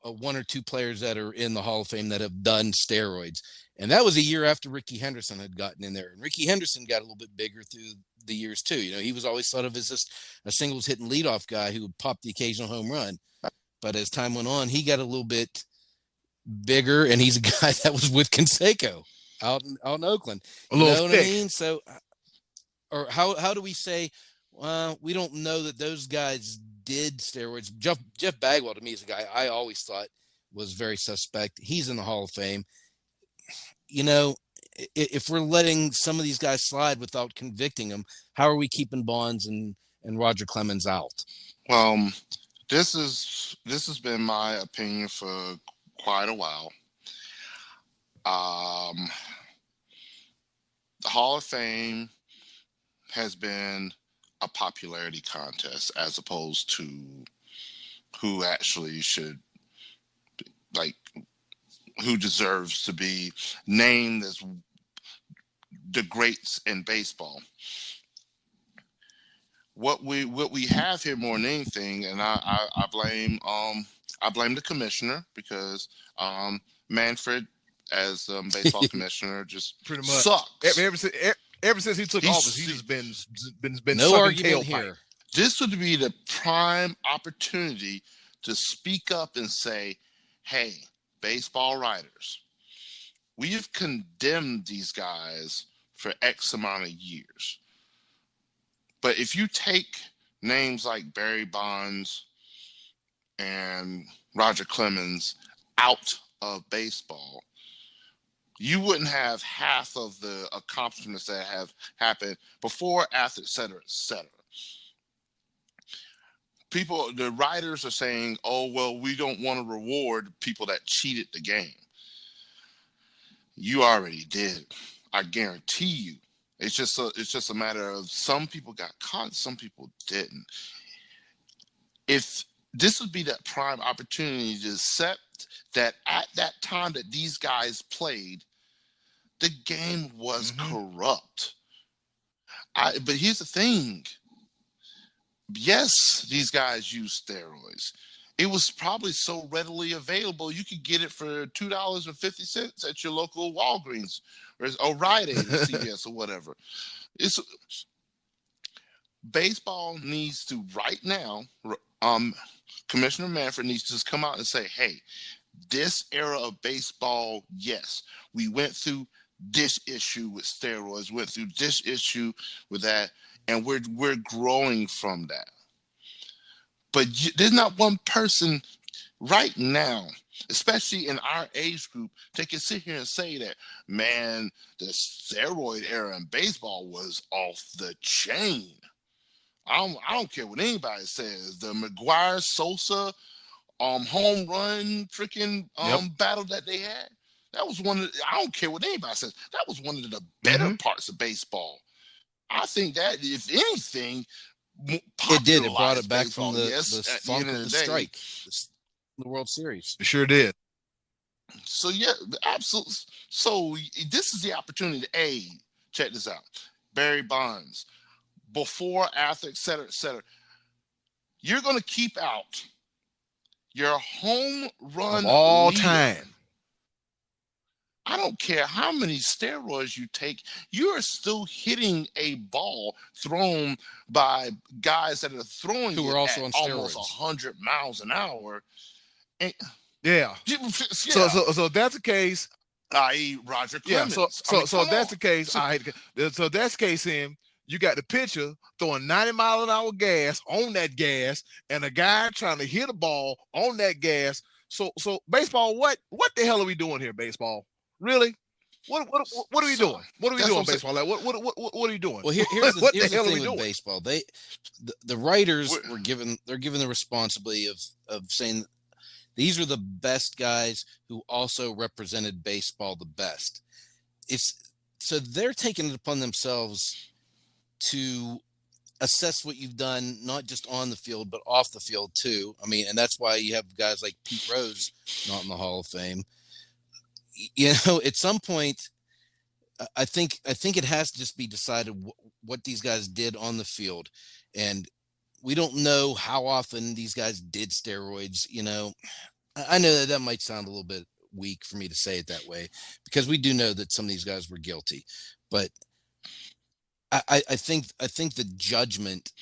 one or two players that are in the Hall of Fame that have done steroids. And that was a year after Ricky Henderson had gotten in there. And Ricky Henderson got a little bit bigger through the years too. He was always thought of as just a singles hitting leadoff guy who would pop the occasional home run. But as time went on, he got a little bit bigger, and he's a guy that was with Canseco out in Oakland. You know what I mean? So, or how do we say, we don't know that those guys did steroids? Jeff Bagwell to me is a guy I always thought was very suspect. He's in the Hall of Fame. If we're letting some of these guys slide without convicting them, how are we keeping Bonds and Roger Clemens out? Well, this has been my opinion for quite a while. The Hall of Fame has been a popularity contest as opposed to who actually should, like, who deserves to be named as the greats in baseball. What we have here more than anything, and I blame the commissioner, because Manfred as baseball commissioner just Pretty much sucks. Ever since he took office, he's just been no sucking argument tailpipe. here. This would be the prime opportunity to speak up and say, hey, baseball writers, we have condemned these guys for X amount of years. But if you take names like Barry Bonds and Roger Clemens out of baseball, you wouldn't have half of the accomplishments that have happened before, after, et cetera, et cetera. People, the writers are saying, oh, well, we don't want to reward people that cheated the game. You already did. I guarantee you. It's just a matter of some people got caught, some people didn't. If this would be that prime opportunity to accept that at that time that these guys played, the game was corrupt. But here's the thing. Yes, these guys use steroids. It was probably so readily available, you could get it for $2.50 at your local Walgreens or Rite Aid or CVS or whatever. Baseball needs to, right now, Commissioner Manfred needs to just come out and say, hey, this era of baseball, yes, we went through this issue with steroids, went through this issue with that, and we're growing from that. But there's not one person right now, especially in our age group, that can sit here and say that, man, the steroid era in baseball was off the chain. I don't care what anybody says. The McGuire-Sosa home run freaking battle that they had, that was one of, I don't care what anybody says, that was one of the better parts of baseball. I think that, if anything, it did. It brought it back baseball, from the funk of the strike, the World Series. It sure did. So yeah, absolutely. So this is the opportunity to check this out. Barry Bonds, before, after, et cetera, et cetera. You're going to keep out your home run of all leader. Time. I don't care how many steroids you take, you're still hitting a ball thrown by guys that are throwing who it are also at on almost 100 miles an hour. And, yeah. So that's the case. I.e. Roger Clemens. Yeah. So that's the case. So that's the case. In you got the pitcher throwing 90 mile an hour gas on that gas, and a guy trying to hit a ball on that gas. So baseball, what the hell are we doing here, baseball? Really? What are we doing? What are we doing, baseball? Like, what are you doing? Well, here's the thing with baseball. The writers were given the responsibility of saying these are the best guys who also represented baseball the best. So they're taking it upon themselves to assess what you've done, not just on the field, but off the field too. I mean, and that's why you have guys like Pete Rose not in the Hall of Fame. You know, at some point, I think it has to just be decided what these guys did on the field. And we don't know how often these guys did steroids. You know, I know that might sound a little bit weak for me to say it that way, because we do know that some of these guys were guilty. But I think the judgment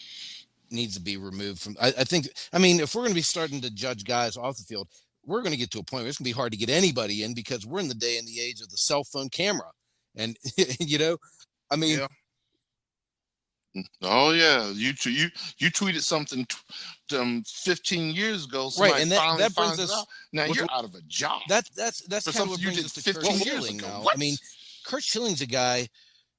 needs to be removed from. I mean, if we're going to be starting to judge guys off the field, we're going to get to a point where it's going to be hard to get anybody in, because we're in the day and the age of the cell phone camera. And, you know, I mean. Yeah. Oh, yeah. You tweeted something 15 years ago. Right. And that brings us. Now you're out of a job. That's kind of what brings us to Curt Schilling now. I mean, Curt Schilling's a guy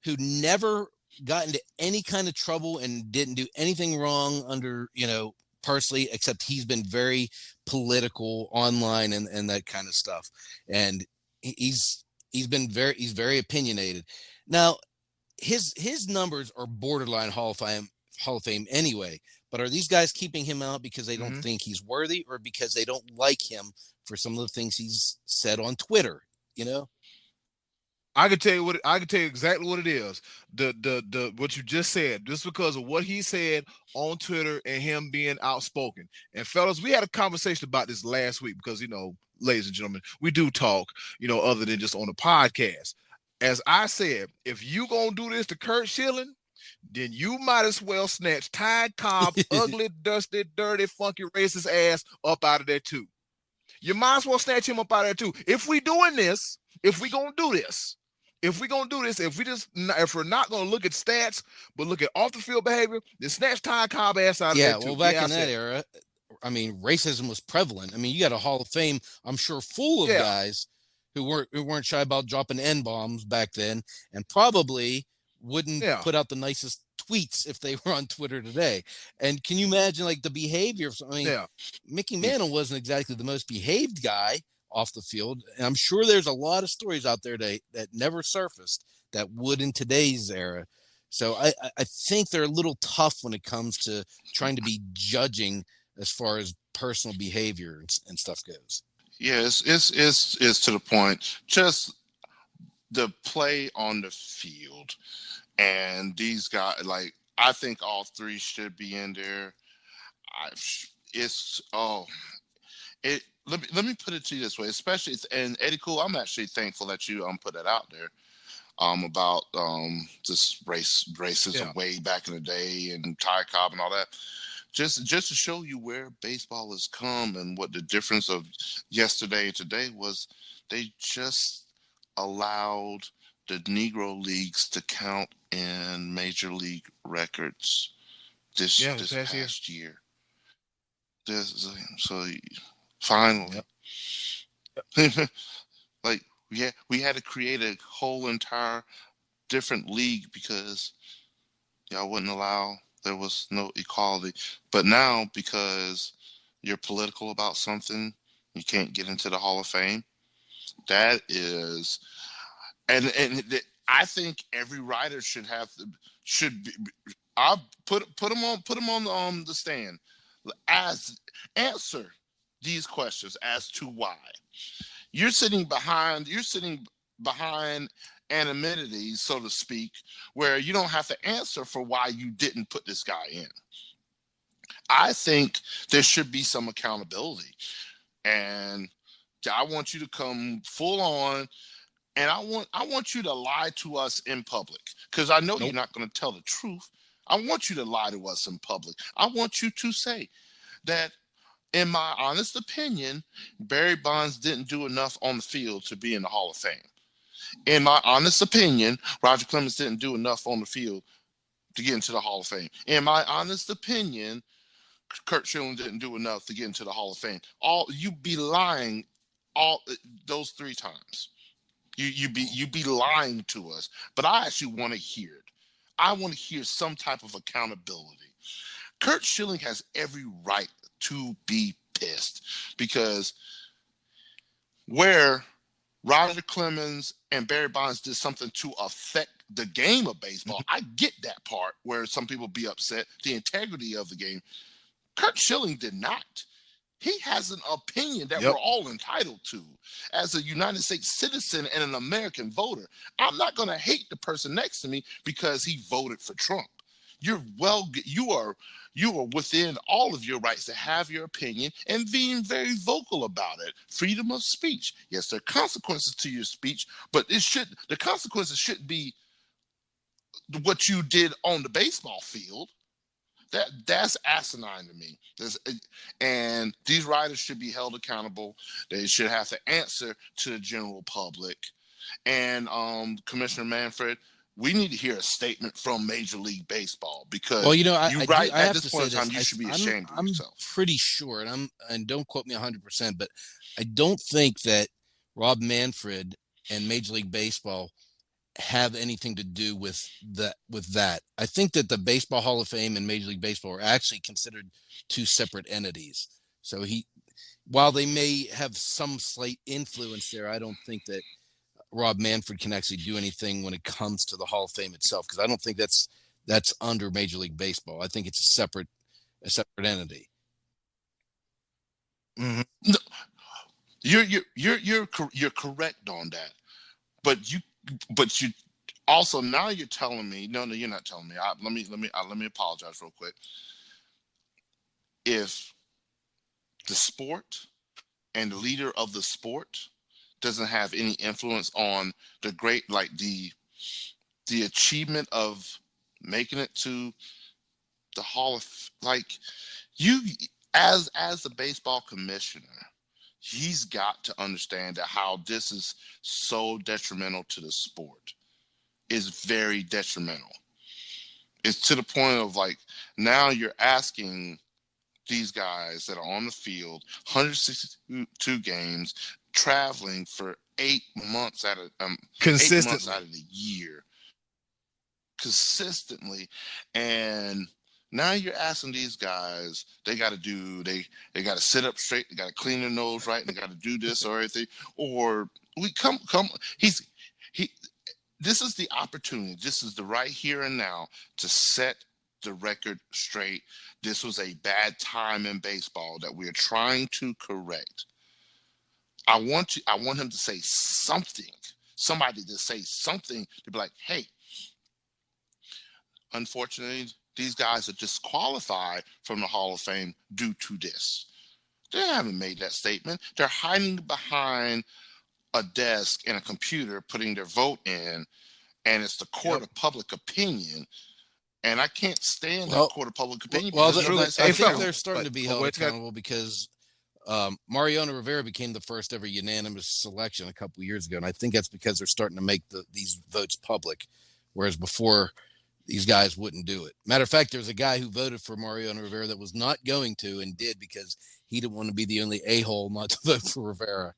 who never got into any kind of trouble and didn't do anything wrong under, you know, personally, except he's been very political online and that kind of stuff. And he's very opinionated. Now, his numbers are borderline Hall of Fame anyway. But are these guys keeping him out because they don't think he's worthy, or because they don't like him for some of the things he's said on Twitter? You know, I can tell you exactly what it is. The what you just said, just because of what he said on Twitter and him being outspoken. And fellas, we had a conversation about this last week because, ladies and gentlemen, we do talk, other than just on the podcast. As I said, if you gonna do this to Kurt Schilling, then you might as well snatch Ty Cobb's ugly, dusty, dirty, funky, racist ass up out of there too. You might as well snatch him up out of there too. If we gonna do this, if we're not gonna look at stats, but look at off the field behavior, then snatch Ty Cobb ass out of there too. Well, back in that era, I mean, racism was prevalent. I mean, you got a Hall of Fame, I'm sure, full of guys who weren't shy about dropping N-bombs back then, and probably wouldn't put out the nicest tweets if they were on Twitter today. And can you imagine like the behavior? Mickey Mantle wasn't exactly the most behaved guy off the field, and I'm sure there's a lot of stories out there that never surfaced that would in today's era. So I think they're a little tough when it comes to trying to be judging as far as personal behavior and stuff goes. Yeah, it's to the point. Just the play on the field, and these guys, like, I think all three should be in there. Let me put it to you this way, especially, and Eddy Cool, I'm actually thankful that you put that out there about this racism way back in the day and Ty Cobb and all that. Just to show you where baseball has come and what the difference of yesterday and today was. They just allowed the Negro Leagues to count in Major League records this past year. So finally, like we had to create a whole entire different league because y'all wouldn't allow. There was no equality. But now, because you're political about something, you can't get into the Hall of Fame. That is, and I think every writer should be. I'll put them on the stand. Answer these questions as to why. You're sitting behind anonymity, so to speak, where you don't have to answer for why you didn't put this guy in. I think there should be some accountability, and I want you to come full on, and I want you to lie to us in public, because I know you're not going to tell the truth. I want you to lie to us in public. I want you to say that, in my honest opinion, Barry Bonds didn't do enough on the field to be in the Hall of Fame. In my honest opinion, Roger Clemens didn't do enough on the field to get into the Hall of Fame. In my honest opinion, Kurt Schilling didn't do enough to get into the Hall of Fame. You be lying all those three times. You be lying to us. But I actually want to hear it. I want to hear some type of accountability. Kurt Schilling has every right to be pissed, because where Roger Clemens and Barry Bonds did something to affect the game of baseball, I get that part where some people be upset, the integrity of the game. Kurt Schilling did not. He has an opinion that we're all entitled to as a United States citizen and an American voter. I'm not going to hate the person next to me because he voted for Trump. You are within all of your rights to have your opinion and being very vocal about it. Freedom of speech. Yes, there are consequences to your speech, but the consequences shouldn't be what you did on the baseball field. That's asinine to me. And these writers should be held accountable. They should have to answer to the general public. And Commissioner Manfred, we need to hear a statement from Major League Baseball, because at this point in time, you should be ashamed of yourself. I'm pretty sure, and don't quote me 100%, but I don't think that Rob Manfred and Major League Baseball have anything to do with that. I think that the Baseball Hall of Fame and Major League Baseball are actually considered two separate entities. So while they may have some slight influence there, I don't think that Rob Manfred can actually do anything when it comes to the Hall of Fame itself, because I don't think that's under Major League Baseball. I think it's a separate entity. Mm-hmm. No, you're correct on that, but you also, now you're telling me, no, you're not telling me. Let me apologize real quick. If the sport and the leader of the sport doesn't have any influence on the great, like the achievement of making it to the Hall of, like, you as the baseball commissioner, he's got to understand that how this is so detrimental to the sport. Is very detrimental. It's to the point of, like, now you're asking these guys that are on the field, 162 games, traveling for 8 months out of consistently 8 months out of the year, consistently, and now you're asking these guys, they got to sit up straight, they got to clean their nose right, and they got to do this or everything, or we come. This is the opportunity. This is the right here and now to set the record straight. This was a bad time in baseball that we're trying to correct. I want him to say something. Somebody to say something to be like, hey, unfortunately, these guys are disqualified from the Hall of Fame due to this. They haven't made that statement. They're hiding behind a desk and a computer, putting their vote in, and it's the court of public opinion. And I can't stand that court of public opinion. Well, I think they're starting to be held accountable because Mariano Rivera became the first ever unanimous selection a couple years ago, and I think that's because they're starting to make these votes public, whereas before these guys wouldn't do it. Matter of fact, there's a guy who voted for Mariano Rivera that was not going to and did because he didn't want to be the only a-hole not to vote for Rivera.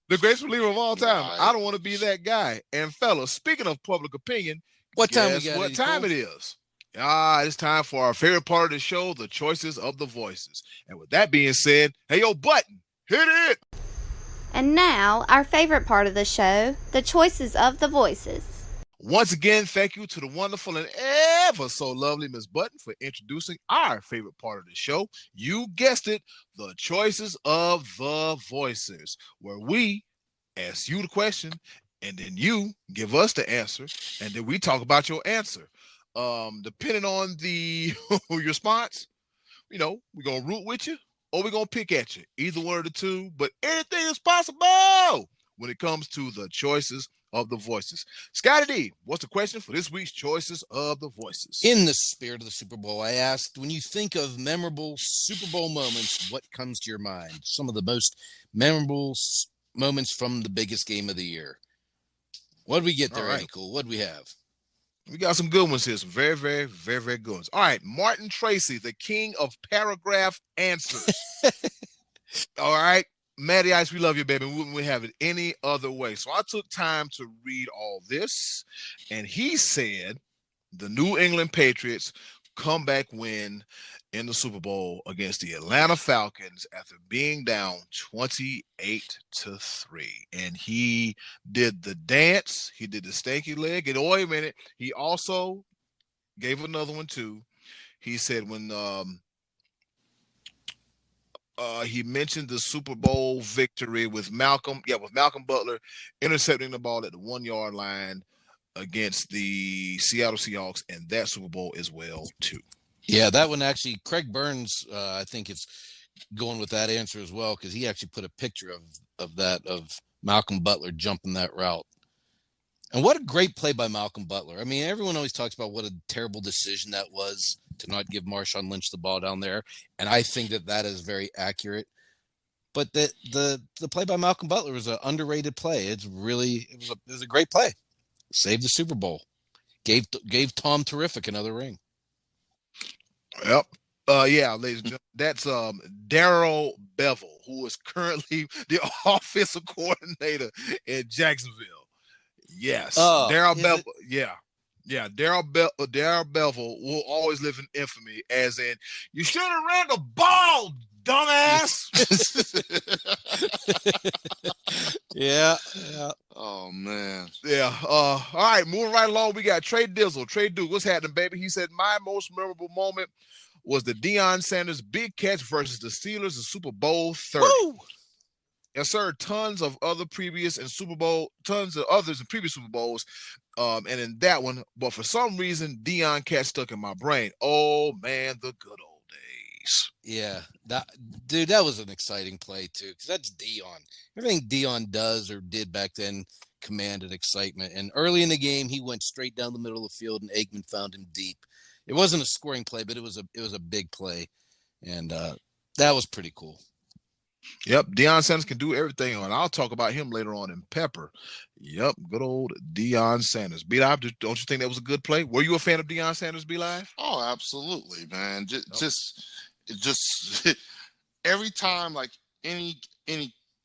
The greatest reliever of all time. Right. I don't want to be that guy. And fellas, speaking of public opinion, what time it is? It's time for our favorite part of the show, the choices of the voices. And with that being said, hey, yo, Button, hit it! And now, our favorite part of the show, the choices of the voices. Once again, thank you to the wonderful and ever so lovely Miss Button for introducing our favorite part of the show. You guessed it, the choices of the voices, where we ask you the question and then you give us the answer and then we talk about your answer. Depending on your response, we're going to root with you or we're going to pick at you. Either one of the two, but anything is possible when it comes to the choices of the voices. Scottie D, what's the question for this week's choices of the voices? In the spirit of the Super Bowl, I asked, when you think of memorable Super Bowl moments, what comes to your mind? Some of the most memorable moments from the biggest game of the year. What did we get there, Eddie Cool? What do we have? We got some good ones here. Some very, very, very, very good ones. All right. Martin Tracy, the king of paragraph answers. All right. Matty Ice, we love you, baby. We wouldn't have it any other way. So I took time to read all this, and he said the New England Patriots comeback win in the Super Bowl against the Atlanta Falcons after being down 28-3. And he did the dance. He did the stanky leg. And wait a minute, he also gave another one too. He said when he mentioned the Super Bowl victory with Malcolm Butler intercepting the ball at the 1 yard line against the Seattle Seahawks, and that Super Bowl as well too. Yeah, that one actually, Craig Burns, I think is going with that answer as well, because he actually put a picture of Malcolm Butler jumping that route. And what a great play by Malcolm Butler. I mean, everyone always talks about what a terrible decision that was to not give Marshawn Lynch the ball down there, and I think that is very accurate. But the play by Malcolm Butler was an underrated play. It was a great play. Saved the Super Bowl. Gave Tom Terrific another ring. Yep. Yeah, ladies and gentlemen, that's Darrell Bevel, who is currently the offensive coordinator in Jacksonville. Yes, Darrell Bevel. Yeah, Darrell Bevel will always live in infamy, as in you should have ran the ball, dumbass. Yeah. Oh man. Yeah. All right, moving right along. We got Trey Dizzle. Trey Duke, what's happening, baby? He said, my most memorable moment was the Deion Sanders big catch versus the Steelers in Super Bowl 30. Woo! Yes, sir. Tons of others in previous Super Bowls. And in that one, but for some reason, Deion catch stuck in my brain. Oh man, the good old days. Yeah, that was an exciting play too, because that's Deion. Everything Deion does or did back then commanded excitement. And early in the game, he went straight down the middle of the field, and Aikman found him deep. It wasn't a scoring play, but it was a big play, and that was pretty cool. Yep, Deion Sanders can do everything, and I'll talk about him later on in Pepper. Yep, good old Deion Sanders. B-Live, don't you think that was a good play? Were you a fan of Deion Sanders, B-Live? Oh, absolutely, man. Just every time, like any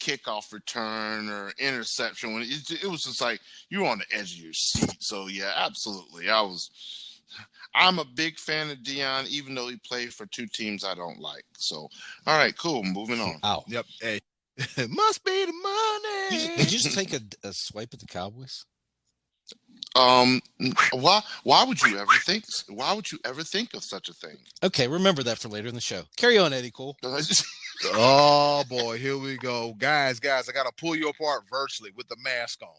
kickoff return or interception, when it was just like you were on the edge of your seat. So yeah, absolutely. I'm a big fan of Deion, even though he played for two teams I don't like. So, all right, cool. Moving on. Ow. Yep. Hey, it must be the money. Did you just take a swipe at the Cowboys? Why would you ever think? Why would you ever think of such a thing? Okay, remember that for later in the show. Carry on, Eddie Cole. Oh boy, here we go, guys. I gotta pull you apart virtually with the mask on.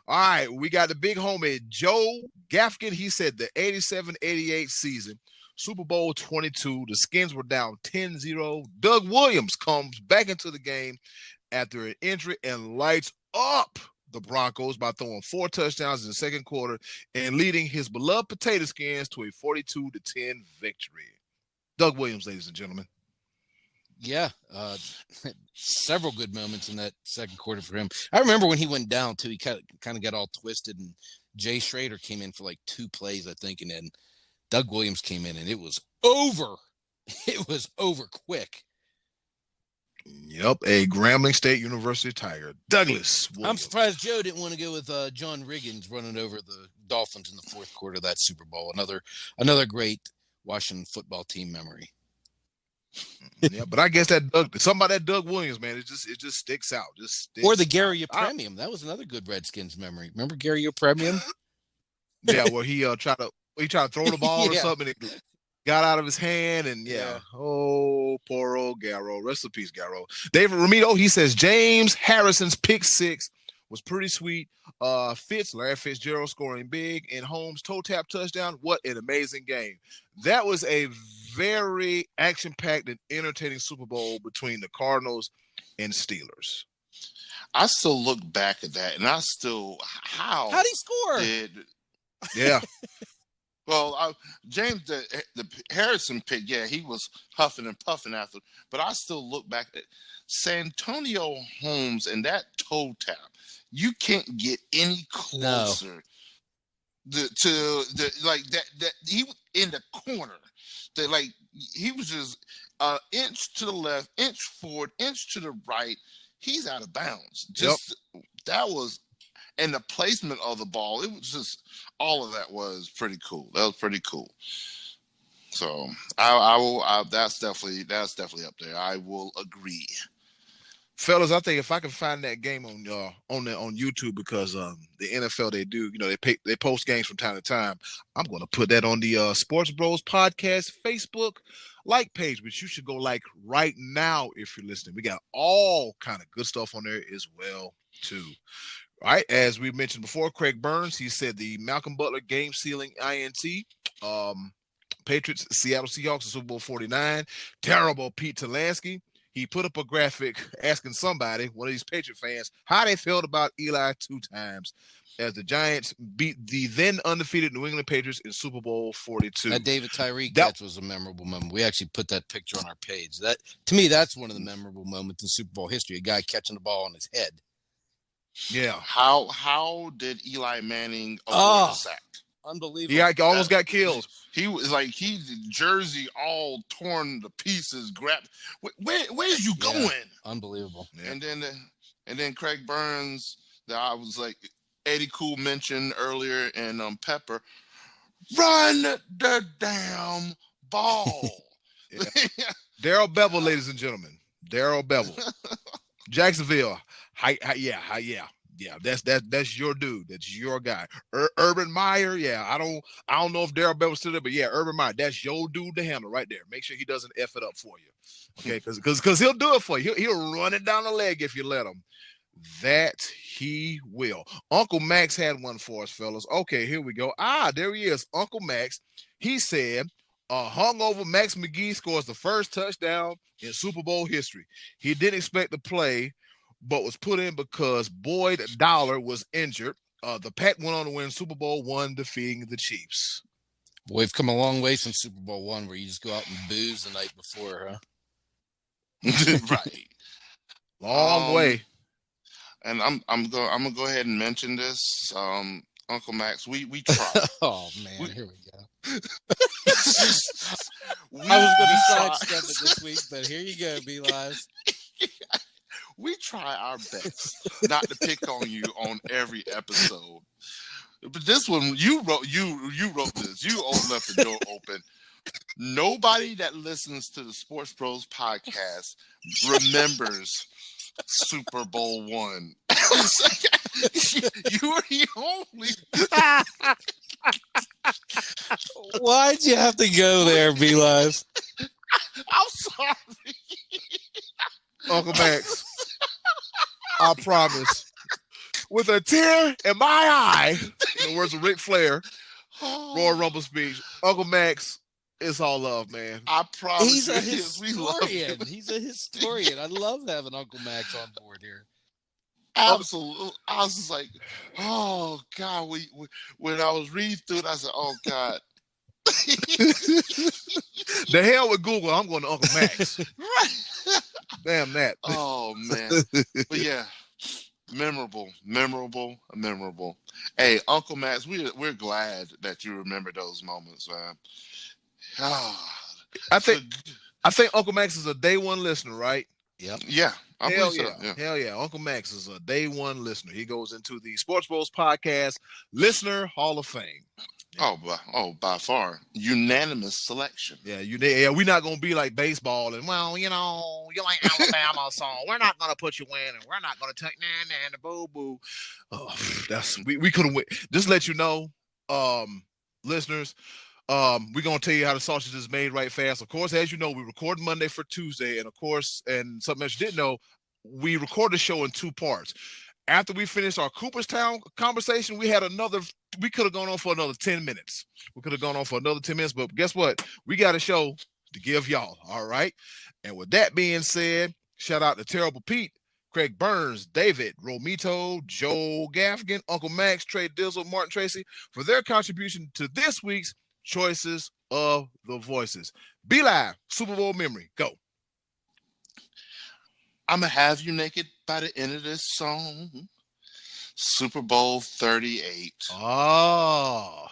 All right, we got the big homie Joe Gafkin. He said the 87-88 season, Super Bowl 22, the Skins were down 10-0. Doug Williams comes back into the game after an injury and lights up the Broncos by throwing 4 touchdowns in the second quarter and leading his beloved Potato Skins to a 42-10 victory. Doug Williams, ladies and gentlemen. Yeah, several good moments in that second quarter for him. I remember when he went down too. He kind of got all twisted, and Jay Schrader came in for like 2 plays, I think, and then Doug Williams came in, and it was over. It was over quick. Yep, a Grambling State University Tiger, Douglas Williams. I'm surprised Joe didn't want to go with John Riggins running over the Dolphins in the fourth quarter of that Super Bowl. Another great Washington football team memory. Yeah, but I guess that Doug Williams, man, it just sticks out. Or the Gary Yepremian. That was another good Redskins memory. Remember Gary Yepremian? Yeah, where he tried to throw the ball or something, and it got out of his hand, and oh, poor old Garrow. Rest in peace, Garrow. David Ramito, he says James Harrison's pick 6 was pretty sweet. Larry Fitzgerald scoring big, and Holmes toe tap touchdown. What an amazing game! That was a very action-packed and entertaining Super Bowl between the Cardinals and Steelers. I still look back at that, and how'd he score? Yeah. Well, James, the Harrison pick, he was huffing and puffing after. But I still look back at Santonio Holmes and that toe tap. You can't get any closer to like that. He was in the corner. He was just an inch to the left, inch forward, inch to the right. He's out of bounds. That was. And the placement of the ball, it was just all of that was pretty cool. That was pretty cool. So that's definitely up there. I will agree. Fellas, I think if I can find that game on YouTube, because the NFL they do, they post games from time to time. I'm going to put that on the SportsBros podcast Facebook like page, which you should go like right now if you're listening. We got all kind of good stuff on there as well too. All right, as we mentioned before, Craig Burns, he said the Malcolm Butler game-sealing INT, Patriots, Seattle Seahawks in Super Bowl 49, terrible Pete Talansky. He put up a graphic asking somebody, one of these Patriot fans, how they felt about Eli 2 times as the Giants beat the then undefeated New England Patriots in Super Bowl 42. That David Tyree catch was a memorable moment. We actually put that picture on our page. That, to me, that's one of the memorable moments in Super Bowl history, a guy catching the ball on his head. Yeah. How did Eli Manning avoid a sack? Unbelievable. He almost got killed. He was like, jersey all torn to pieces. Where's you going? Unbelievable. Yeah. And then Craig Burns, that I was like, Eddie Cool mentioned earlier in Pepper, run the damn ball. Darrell Bevel, ladies and gentlemen. Darrell Bevel. Jacksonville. Yeah. That's your dude. That's your guy. Urban Meyer. Yeah, I don't know if Darrell Bevel's still there, but yeah, Urban Meyer. That's your dude to handle right there. Make sure he doesn't F it up for you. Okay, because he'll do it for you. He'll run it down the leg if you let him. That he will. Uncle Max had one for us, fellas. Okay, here we go. There he is. Uncle Max. He said, hungover Max McGee scores the first touchdown in Super Bowl history. He didn't expect to play, but was put in because Boyd Dowler was injured. The Pack went on to win Super Bowl I, defeating the Chiefs. Boy, we've come a long way from Super Bowl I, where you just go out and booze the night before, huh? Right. Long way. And I'm gonna go ahead and mention this. Uncle Max, we tried. Oh man, here we go. I was going to sidestep it this week, but here you go, B-Live. We try our best not to pick on you on every episode, but this one you wrote this. You left the door open. Nobody that listens to the Sports Bros podcast remembers Super Bowl I. You were the only. Why'd you have to go there, B-Live? I'm sorry. Uncle Max, I promise, with a tear in my eye, in the words of Ric Flair, Royal Rumble speech, Uncle Max, it's all love, man. I promise. He's a historian. He's a historian. I love having Uncle Max on board here. Absolutely. I was just like, oh God. When I was reading through it, I said, oh God. The hell with Google. I'm going to Uncle Max. Right. Damn that. Oh man. But yeah, memorable. Hey, Uncle Max, we're glad that you remember those moments, man. Oh, I think Uncle Max is a day one listener, right? Yep. Yeah. Hell yeah. Uncle Max is a day one listener. He goes into the Sports Bros podcast Listener Hall of Fame. Yeah. By far. Unanimous selection. Yeah, we're not gonna be like baseball and you like Alabama song. We're not gonna put you in and we're not gonna take the boo boo. Oh, we could have went. Just let you know, listeners. We're gonna tell you how the sausage is made right fast. Of course, as you know, we record Monday for Tuesday, and of course, and something else you didn't know, we record the show in two parts. After we finished our Cooperstown conversation, we could have gone on for another 10 minutes. But guess what? We got a show to give y'all. All right. And with that being said, shout out to Terrible Pete, Craig Burns, David, Romito, Joe Gaffigan, Uncle Max, Trey Dizzle, Martin Tracy for their contribution to this week's Choices of the Voices. Be live, Super Bowl memory. Go. I'm going to have you naked by the end of this song. Super Bowl 38. Oh.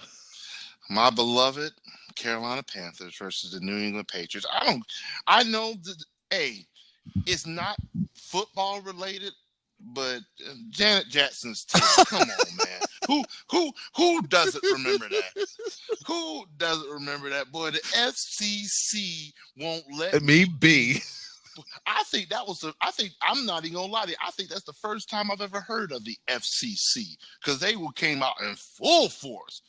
My beloved Carolina Panthers versus the New England Patriots. I know that, it's not football related, but Janet Jackson's team. Come on, man. Who doesn't remember that? Who doesn't remember that? Boy, the FCC won't let me be. I think I'm not even gonna lie to you. I think that's the first time I've ever heard of the FCC because they came out in full force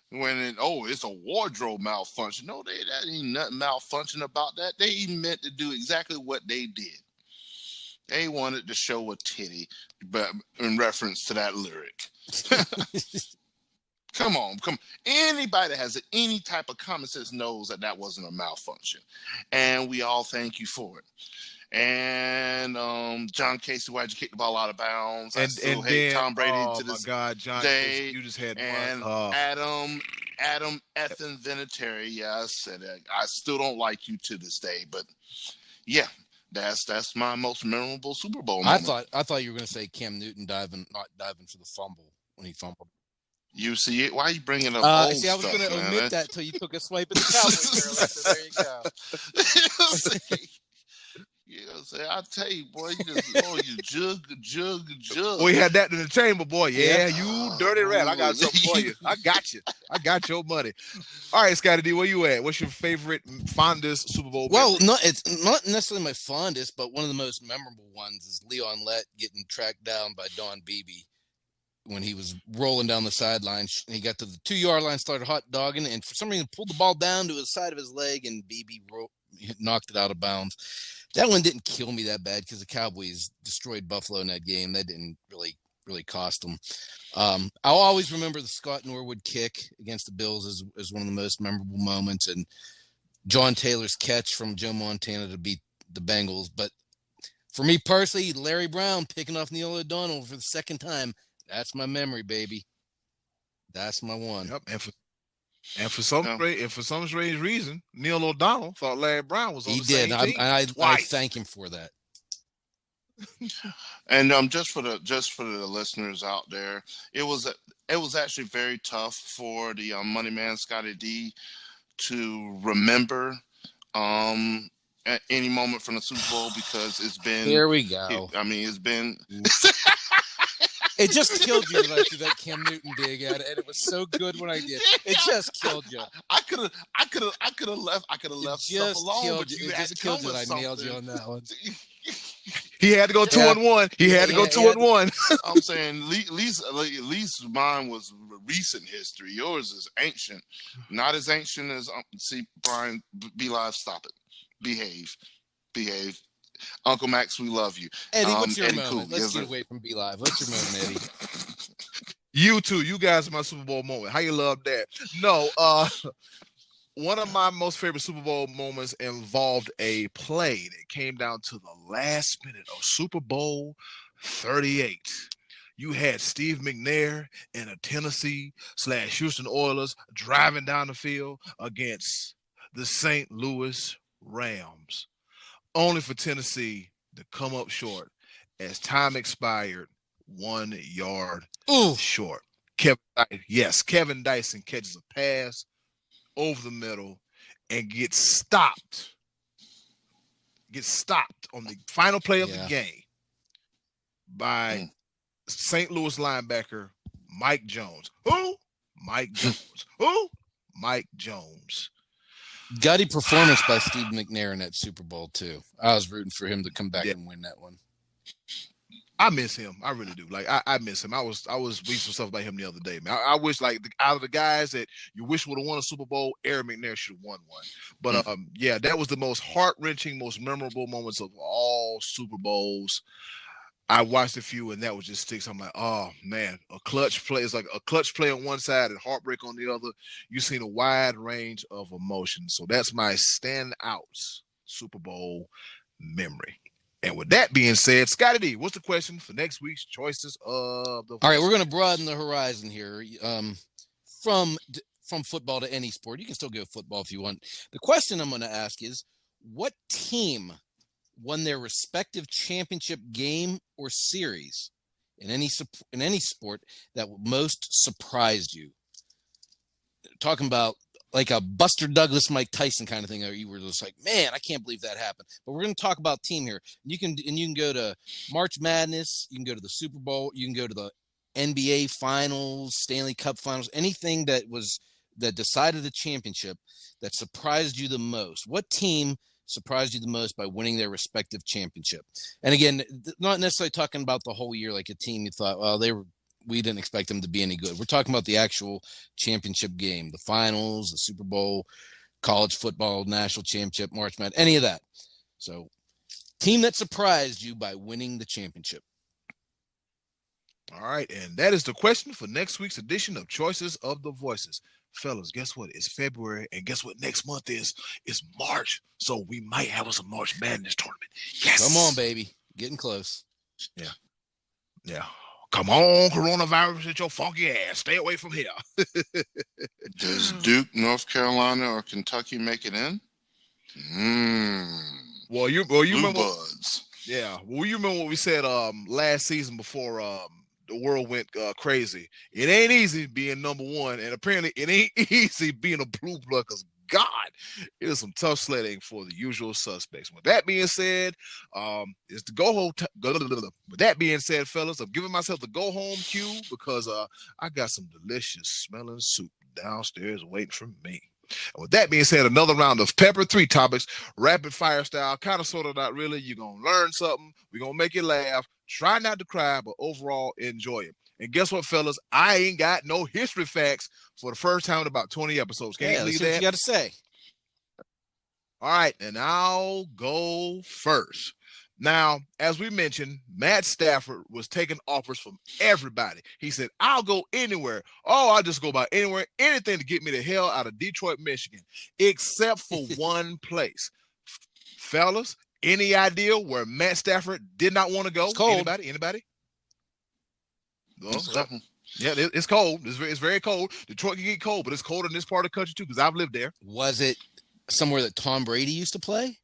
when it's a wardrobe malfunction. No, that ain't nothing malfunction about that. They meant to do exactly what they did. They wanted to show a titty, but in reference to that lyric. Come on. Anybody that has any type of common sense knows that wasn't a malfunction. And we all thank you for it. And John Casey, why'd you kick the ball out of bounds? I still hate Tom Brady to this God, John day. Casey, you just had and Adam Ethan Vinatieri, yeah, I said that. I still don't like you to this day, but yeah, that's my most memorable Super Bowl moment. I thought you were going to say Cam Newton not diving for the fumble when he fumbled. You see it? Why are you bringing up old I was going to omit that until you took a swipe at the Cowboys earlier, so there you go. Say, I tell you, boy, you jug. We had that in the chamber, boy. Yeah, you dirty rat. I got something for you. I got you. I got your money. All right, Scottie D, where you at? What's your favorite, fondest Super Bowl? Well, it's not necessarily my fondest, but one of the most memorable ones is Leon Lett getting tracked down by Don Beebe when he was rolling down the sideline. He got to the 2-yard line, started hot dogging, and for some reason pulled the ball down to the side of his leg, and Beebe knocked it out of bounds. That one didn't kill me that bad because the Cowboys destroyed Buffalo in that game. That didn't really cost them. I'll always remember the Scott Norwood kick against the Bills as one of the most memorable moments, and John Taylor's catch from Joe Montana to beat the Bengals. But for me personally, Larry Brown picking off Neil O'Donnell for the second time, that's my memory, baby. That's my one. Yep. And for some strange reason, Neil O'Donnell thought Larry Brown was on the same team. I thank him for that. And just for the listeners out there, it was actually very tough for the money man Scottie D to remember at any moment from the Super Bowl because it's been. Here we go. It's been. It just killed you when I threw that Cam Newton dig at it, and it was so good when I did. It just killed you. I could have left stuff alone, but you had to come with something. I nailed you on that one. He had to go 2-1. He had to go 2-1. I'm saying at least mine was recent history. Yours is ancient, not as ancient as see Brian. Be live. Stop it. Behave. Uncle Max, we love you. Eddie, what's your moment? Let's get away from Be Live. What's your moment, Eddie? You too. You guys are my Super Bowl moment. How you love that? No, one of my most favorite Super Bowl moments involved a play that came down to the last minute of Super Bowl 38. You had Steve McNair and a Tennessee/Houston Oilers driving down the field against the St. Louis Rams, only for Tennessee to come up short as time expired 1 yard short. Kevin Dyson catches a pass over the middle and gets stopped on the final play of the game by St. Louis linebacker Mike Jones. Who? Mike Jones. Who? Mike Jones. Gutty performance by Steve McNair in that Super Bowl too. I was rooting for him to come back and win that one. I miss him. I really do. Like I miss him. I was reading some stuff about him the other day, man. I wish out of the guys that you wish would have won a Super Bowl, Aaron McNair should have won one. But that was the most heart-wrenching, most memorable moments of all Super Bowls. I watched a few and that was just sticks. I'm like, oh man, a clutch play is like a clutch play on one side and heartbreak on the other. You've seen a wide range of emotions. So that's my standout Super Bowl memory. And with that being said, Scottie D, what's the question for next week's choices of the? All right, we're going to broaden the horizon here from football to any sport. You can still go football if you want. The question I'm going to ask is, what team won their respective championship game or series in any sport that most surprised you? Talking about like a Buster Douglas, Mike Tyson kind of thing, or you were just like, man, I can't believe that happened. But we're going to talk about team here. You can go to March Madness, you can go to the Super Bowl, you can go to the NBA Finals, Stanley Cup Finals, anything that decided the championship that surprised you the most. What team surprised you the most by winning their respective championship? And again, not necessarily talking about the whole year, like a team you thought, well, we didn't expect them to be any good. We're talking about the actual championship game, the finals, the Super Bowl, college football, national championship, March Madness, any of that. So, team that surprised you by winning the championship. All right, and that is the question for next week's edition of Choices of the Voices. Fellas, guess what? It's February, and guess what next month is? It's March, so we might have us a March Madness tournament. Yes. Come on, baby. Getting close. Yeah. Come on, coronavirus, with your funky ass. Stay away from here. Does Duke, North Carolina, or Kentucky make it in? Well, you remember? Buds. Yeah. Well, you remember what we said last season before the world went crazy. It ain't easy being number one, and apparently it ain't easy being a blue blood because God, it is some tough sledding for the usual suspects. With that being said, it's the go home. With that being said, fellas, I'm giving myself the go home cue because I got some delicious smelling soup downstairs waiting for me. And with that being said, another round of Pepper 3 topics, rapid fire style, kind of sort of not really. You're going to learn something. We're going to make you laugh. Try not to cry, but overall enjoy it. And guess what, fellas? I ain't got no history facts for the first time in about 20 episodes. Can you believe that? What you got to say? All right, and I'll go first. Now, as we mentioned, Matt Stafford was taking offers from everybody. He said, I'll go anywhere. Oh, I'll just go by anywhere, anything to get me the hell out of Detroit, Michigan, except for one place. Fellas, any idea where Matt Stafford did not want to go? It's cold. Anybody? It's cold. Yeah, it's cold. It's very cold. Detroit can get cold, but it's cold in this part of the country too because I've lived there. Was it somewhere that Tom Brady used to play?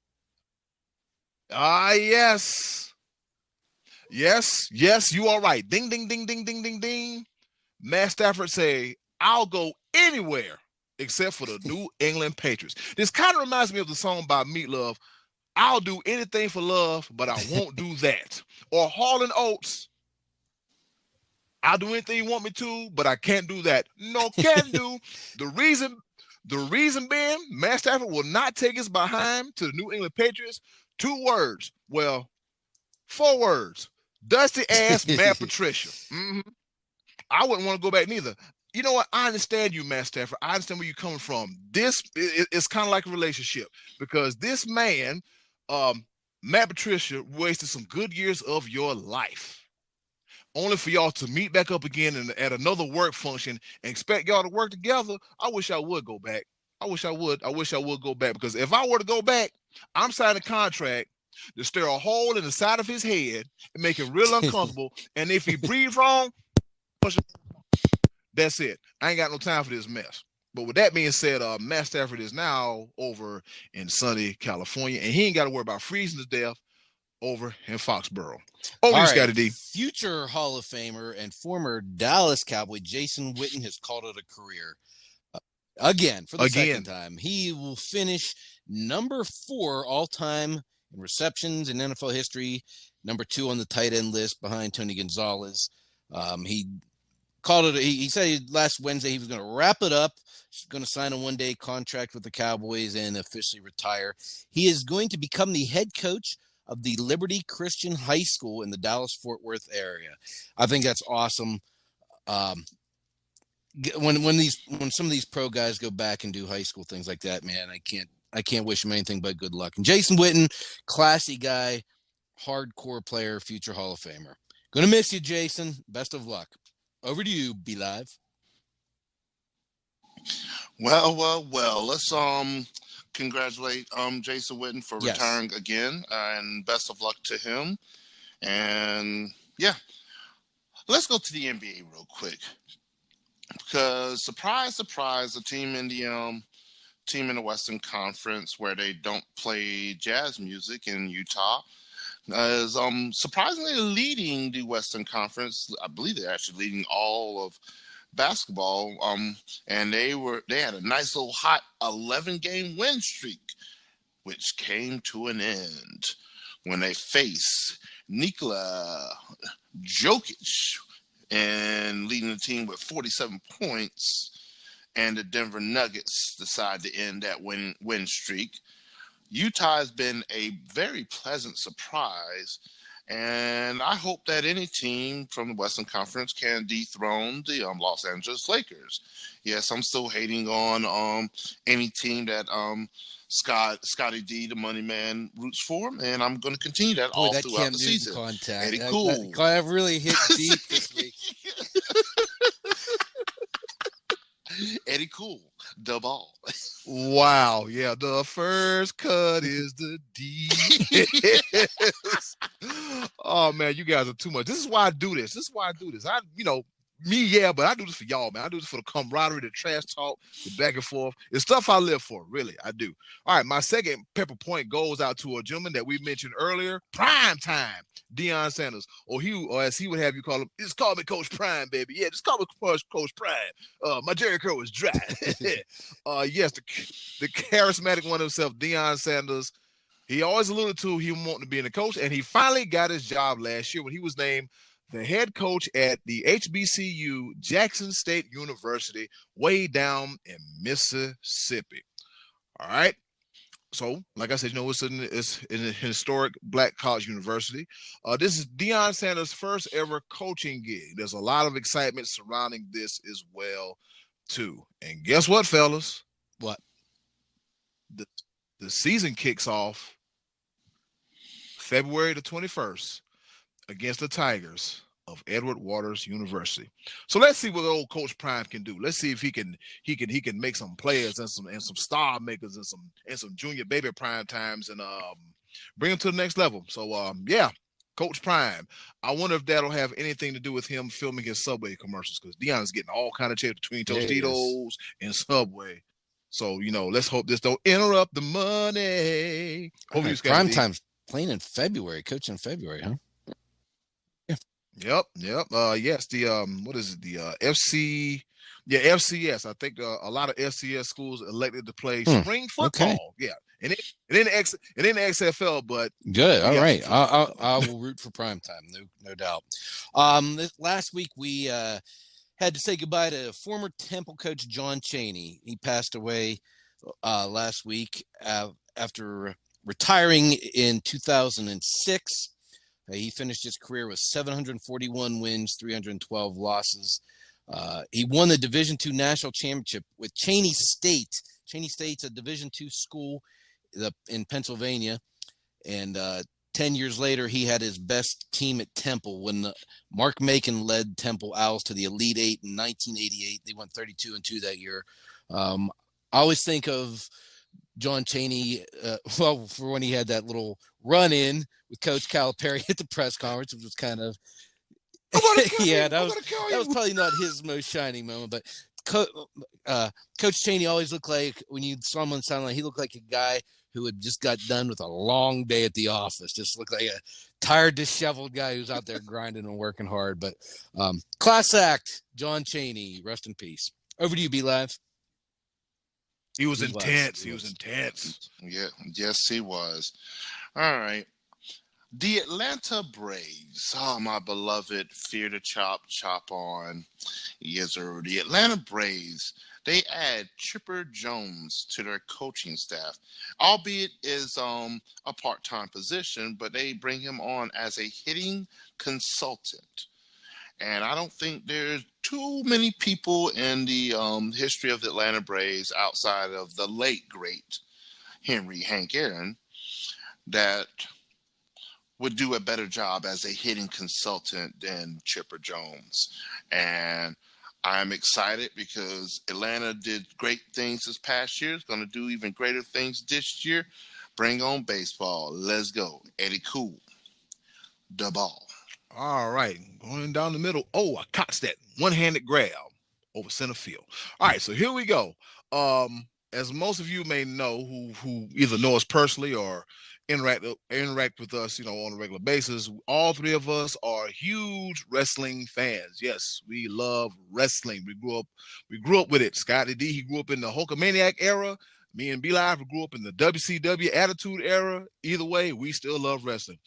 Yes. Yes, you are right. Ding, ding, ding, ding, ding, ding, ding. Matt Stafford say, I'll go anywhere except for the New England Patriots. This kind of reminds me of the song by Meatloaf, I'll do anything for love, but I won't do that. Or Hall & Oates, I'll do anything you want me to, but I can't do that. No can do. The reason being, Matt Stafford will not take his behind to the New England Patriots. 2 words. Well, 4 words. Dusty ass Matt Patricia. Mm-hmm. I wouldn't want to go back neither. You know what? I understand you, Matt Stafford. I understand where you're coming from. This it's kind of like a relationship because this man, Matt Patricia, wasted some good years of your life. Only for y'all to meet back up again at another work function and expect y'all to work together. I wish I would go back. I wish I would go back because if I were to go back, I'm signing a contract to stare a hole in the side of his head and make him real uncomfortable. And if he breathes wrong, that's it. I ain't got no time for this mess. But with that being said, Matt Stafford is now over in sunny California, and he ain't got to worry about freezing to death over in Foxborough. Over to Scottie D. Future Hall of Famer and former Dallas Cowboy Jason Witten has called it a career. Again, for the second time. He will finish number 4 all-time in receptions in NFL history, number 2 on the tight end list behind Tony Gonzalez. He called it. He said last Wednesday he was going to wrap it up. He's going to sign a one-day contract with the Cowboys and officially retire. He is going to become the head coach of the Liberty Christian High School in the Dallas-Fort Worth area. I think that's awesome. When some of these pro guys go back and do high school things like that, man, I can't wish him anything but good luck. And Jason Witten, classy guy, hardcore player, future Hall of Famer. Gonna miss you, Jason. Best of luck. Over to you, Be Live. Well. Let's congratulate Jason Witten for retiring again, and best of luck to him. And yeah, let's go to the NBA real quick. Because surprise, the team in the Western Conference where they don't play jazz music in Utah is surprisingly leading the Western Conference. I believe they're actually leading all of basketball. And they had a nice little hot 11-game win streak, which came to an end when they faced Nikola Jokic and leading the team with 47 points, and the Denver Nuggets decide to end that win streak. Utah has been a very pleasant surprise, and I hope that any team from the Western Conference can dethrone the Los Angeles Lakers. Yes, I'm still hating on any team that Scottie D, the money man, roots for, and I'm going to continue that all throughout the season. Contact. Eddie Cool. That really hit deep this week. Eddie Cool, the ball. Wow, yeah, the first cut is the D. Oh man, you guys are too much. This is why I do this. me, yeah, but I do this for y'all, man. I do this for the camaraderie, the trash talk, the back and forth. It's stuff I live for, really. I do. All right, my second pepper point goes out to a gentleman that we mentioned earlier, Prime Time, Deion Sanders, or as he would have you call him, just call me Coach Prime, baby. Yeah, just call me Coach Prime. My Jerry curl was dry. Yes, the charismatic one himself, Deion Sanders. He always alluded to he wanted to be in the coach, and he finally got his job last year when he was named the head coach at the HBCU, Jackson State University, way down in Mississippi. All right. So, like I said, it's in a historic black college university. This is Deion Sanders' first ever coaching gig. There's a lot of excitement surrounding this as well, too. And guess what, fellas? What? The season kicks off February the 21st against the Tigers of Edward Waters University. So let's see what old Coach Prime can do. Let's see if he can make some players and some star makers and some junior baby prime times and bring them to the next level. So yeah, Coach Prime. I wonder if that'll have anything to do with him filming his Subway commercials, because Deion's getting all kind of checks between Tostitos and Subway. So let's hope this don't interrupt the money. Prime time's playing in February, coaching in February, huh? Yep. Yes, the what is it? The FC, FCS. I think a lot of FCS schools elected to play spring football. Okay. Yeah, and then the XFL. But good. All right, I will root for prime time. No doubt. Last week we had to say goodbye to former Temple coach John Chaney. He passed away last week after retiring in 2006. He finished his career with 741 wins, 312 losses. He won the Division II national championship with Chaney State. Chaney State's a Division II school in Pennsylvania. And 10 years later, he had his best team at Temple when Mark Macon led Temple Owls to the Elite Eight in 1988. They went 32-2 that year. I always think of John Chaney, for when he had that little run-in with Coach Calipari at the press conference, which was kind of that was probably not his most shining moment. But Coach Chaney always looked like, when you saw him on the sideline, he looked like a guy who had just got done with a long day at the office. Just looked like a tired, disheveled guy who's out there grinding and working hard. But class act, John Chaney, rest in peace. Over to you, B Live. He was intense. He was intense. Yeah, yes, he was. All right. The Atlanta Braves. Oh, my beloved fear to chop on. Yes, sir. The Atlanta Braves, they add Chipper Jones to their coaching staff, albeit is a part-time position, but they bring him on as a hitting consultant. And I don't think there's too many people in the history of the Atlanta Braves outside of the late, great Hank Aaron that would do a better job as a hitting consultant than Chipper Jones. And I'm excited because Atlanta did great things this past year. It's going to do even greater things this year. Bring on baseball. Let's go. Eddy Cool. The ball. All right. Going down the middle. Oh, I caught that one-handed grab over center field. All right. So here we go. As most of you may know who either know us personally or interact with us, on a regular basis, all three of us are huge wrestling fans. Yes, we love wrestling. We grew up with it. Scottie D, he grew up in the Hulkamaniac era. Me and B Live grew up in the WCW Attitude era. Either way, we still love wrestling.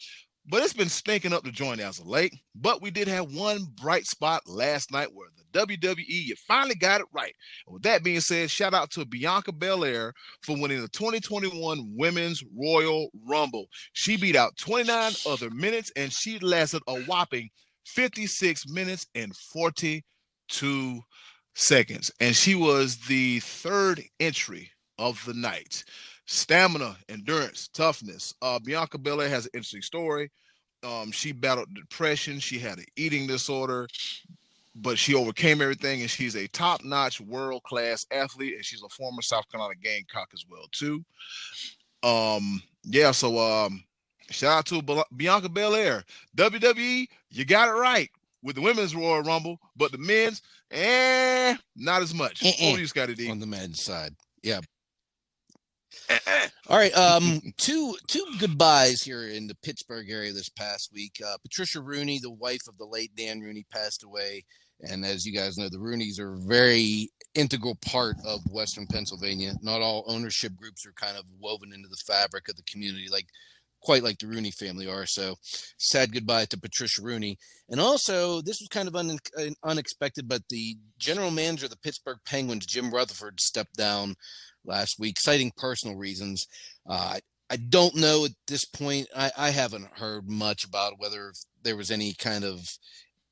But it's been stinking up the joint as of late. But we did have one bright spot last night where the WWE, you finally got it right. And with that being said, shout out to Bianca Belair for winning the 2021 Women's Royal Rumble. She beat out 29 other minutes, and she lasted a whopping 56 minutes and 42 seconds. And she was the third entry of the night. Stamina, endurance, toughness. Bianca Belair has an interesting story. She battled depression. She had an eating disorder, but she overcame everything, and she's a top-notch, world-class athlete, and she's a former South Carolina Gamecock as well, too. Shout out to Bianca Belair. WWE, you got it right. with the women's Royal Rumble, but the men's, not as much. Over to you, Scottie D. On the men's side. Yeah. All right. Two goodbyes here in the Pittsburgh area this past week. Patricia Rooney, the wife of the late Dan Rooney, passed away. And as you guys know, the Rooneys are a very integral part of Western Pennsylvania. Not all ownership groups are kind of woven into the fabric of the community, quite like the Rooney family are. So sad goodbye to Patricia Rooney. And also, this was kind of unexpected, but the general manager of the Pittsburgh Penguins, Jim Rutherford, stepped down last week, citing personal reasons. I don't know at this point. I haven't heard much about whether there was any kind of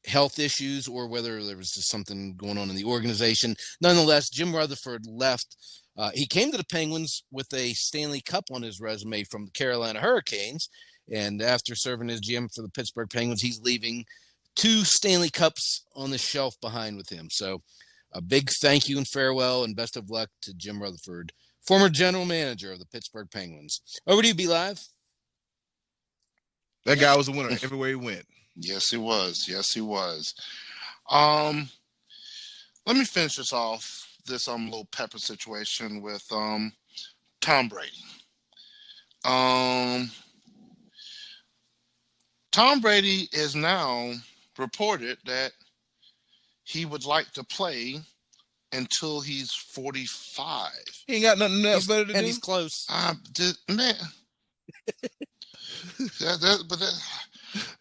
health issues or whether there was just something going on in the organization. Nonetheless, Jim Rutherford left. He came to the Penguins with a Stanley Cup on his resume from the Carolina Hurricanes. And after serving as GM for the Pittsburgh Penguins, he's leaving 2 Stanley Cups on the shelf behind with him. So a big thank you and farewell and best of luck to Jim Rutherford, former general manager of the Pittsburgh Penguins. Over to you, Be Live. That guy was a winner everywhere he went. Yes, he was. Let me finish this off, this little pepper situation with Tom Brady. Tom Brady is now reported that he would like to play until he's 45. He ain't got nothing else better to do. And he's close. Man.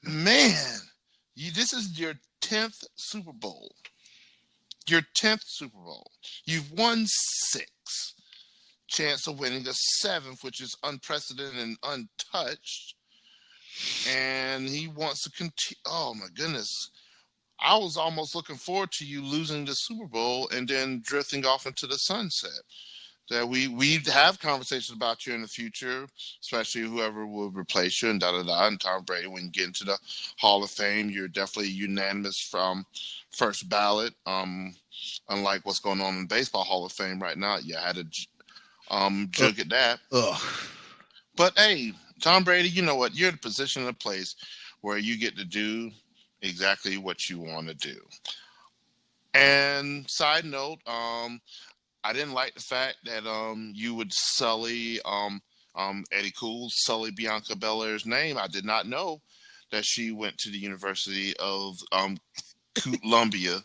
Man, this is your 10th Super Bowl. Your 10th Super Bowl. You've won 6. Chance of winning a 7th, which is unprecedented and untouched. And he wants to continue. Oh, my goodness. I was almost looking forward to you losing the Super Bowl and then drifting off into the sunset. That we have conversations about you in the future, especially whoever will replace you and da-da-da. And Tom Brady, when you get into the Hall of Fame, you're definitely unanimous from first ballot. Unlike what's going on in baseball Hall of Fame right now, you had to jug at that. But hey, Tom Brady, you know what? You're in a position and a place where you get to do exactly what you want to do. And side note, I didn't like the fact that you would sully Eddy Cool, sully Bianca Belair's name. I did not know that she went to the University of Columbia.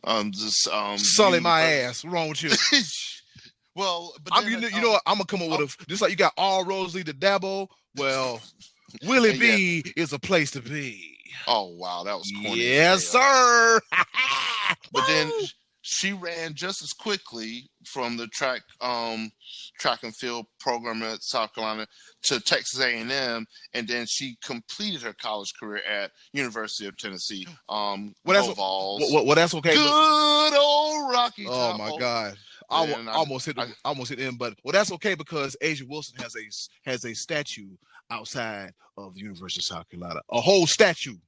Sully my ass. What's wrong with you? Well, but you know what? I'm gonna come up with just like you got all Rosalie to Dabo. Well, Willie B is a place to be. Oh wow, that was corny. Yes, sir. But then she ran just as quickly from the track and field program at South Carolina to Texas A&M, and then she completed her college career at University of Tennessee. Vols. That's okay. Good old Rocky. Oh my God. I almost hit the end, but that's okay because Asia Wilson has a statue outside of the University of South Carolina. A whole statue.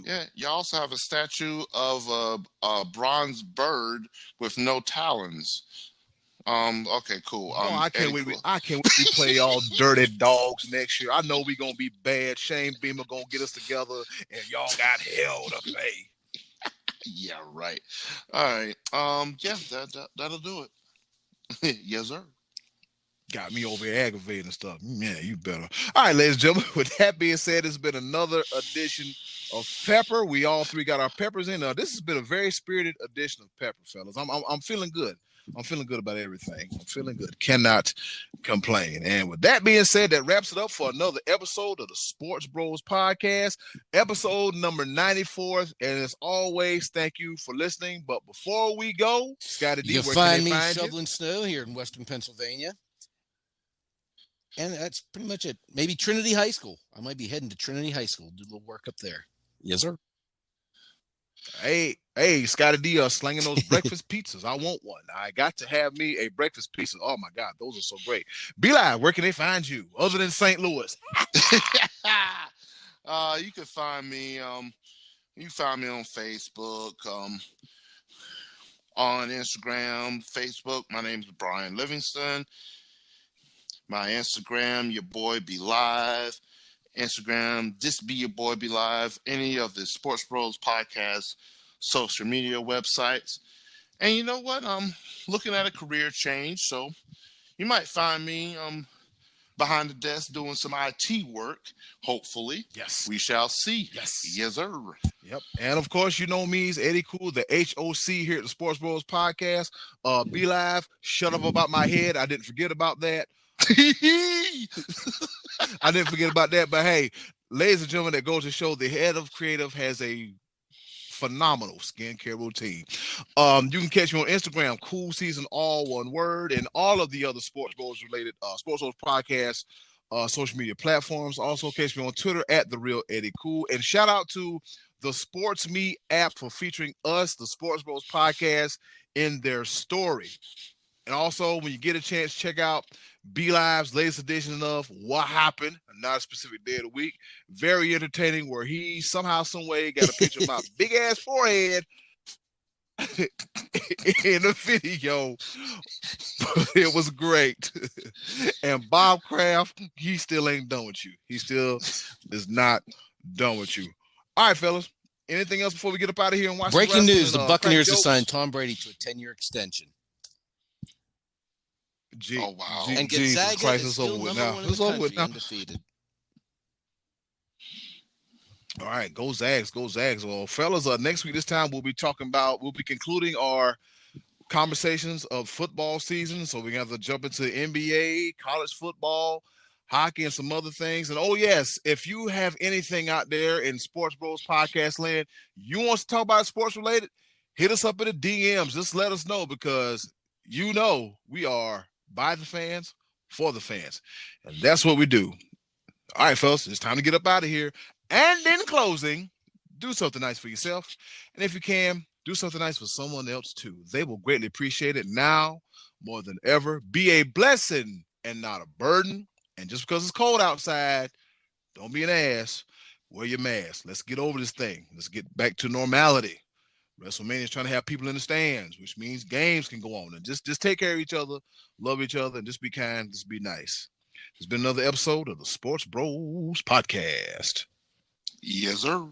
Yeah, you also have a statue of a bronze bird with no talons. Okay, cool. I can't wait. I can't wait to play all dirty dogs next year. I know we're gonna be bad. Shane Beamer gonna get us together, and y'all got hell to pay. Yeah, right. All right. Yeah, that'll do it. Yes, sir. Got me over here aggravating and stuff. Man, you better. All right, ladies and gentlemen. With that being said, it's been another edition of Pepper. We all 3 got our peppers in. This has been a very spirited edition of Pepper, fellas. I'm feeling good. I'm feeling good about everything. I'm feeling good. Cannot complain. And with that being said, that wraps it up for another episode of the Sports Bros podcast, episode number 94. And as always, thank you for listening. But before we go, Scottie D, where can they find me shoveling snow here in Western Pennsylvania. And that's pretty much it. Maybe Trinity High School. I might be heading to Trinity High School, do a little work up there. Yes, sir. Hey, Scottie D, slinging those breakfast pizzas. I want one. I got to have me a breakfast pizza. Oh my God, those are so great. Be Live, where can they find you other than St. Louis? You can find me. You can find me on Facebook, on Instagram, Facebook. My name is Brian Livingston. My Instagram, your boy Be Live. Instagram, This Be Your Boy Be Live, any of the SportsBros podcast social media websites. And you know what? I'm looking at a career change, so you might find me behind the desk doing some IT work, hopefully. Yes. We shall see. Yes. Yes, sir. Yep. And of course, you know me, it's Eddy Cool, the HOC here at the Sports Bros podcast. Be Live, shut up about my head. I didn't forget about that. I didn't forget about that. But hey, ladies and gentlemen, that goes to show the head of creative has a phenomenal skincare routine. You can catch me on Instagram, Cool Season, all one word, and all of the other Sports Bros related Sports Bros podcast social media platforms. Also catch me on Twitter at The Real Eddy Cool. And shout out to the Sports Me app for featuring us, the Sports Bros podcast, in their story. And also, when you get a chance, check out Be Live's latest edition of What Happened, not a specific day of the week. Very entertaining, where he somehow, some way got a picture of my big ass forehead in the video. It was great. And Bob Kraft, he still ain't done with you. He still is not done with you. All right, fellas. Anything else before we get up out of here and watch Breaking news, the Buccaneers have signed Tom Brady to a 10-year extension. Oh, wow. And Gonzaga is still number one in the country, undefeated. All right, go Zags, go Zags. Well, fellas, next week this time we'll be concluding our conversations of football season. So we have to jump into NBA, college football, hockey, and some other things. And oh yes, if you have anything out there in Sports Bros podcast land you want to talk about sports related, hit us up in the DMs. Just let us know, because you know we are by the fans, for the fans. And that's what we do. All right, fellas, it's time to get up out of here. And in closing, do something nice for yourself. And if you can, do something nice for someone else too. They will greatly appreciate it now more than ever. Be a blessing and not a burden. And just because it's cold outside, don't be an ass. Wear your mask. Let's get over this thing. Let's get back to normality. WrestleMania is trying to have people in the stands, which means games can go on. And just take care of each other, love each other, and just be kind, just be nice. It's been another episode of the Sports Bros podcast. Yes, sir.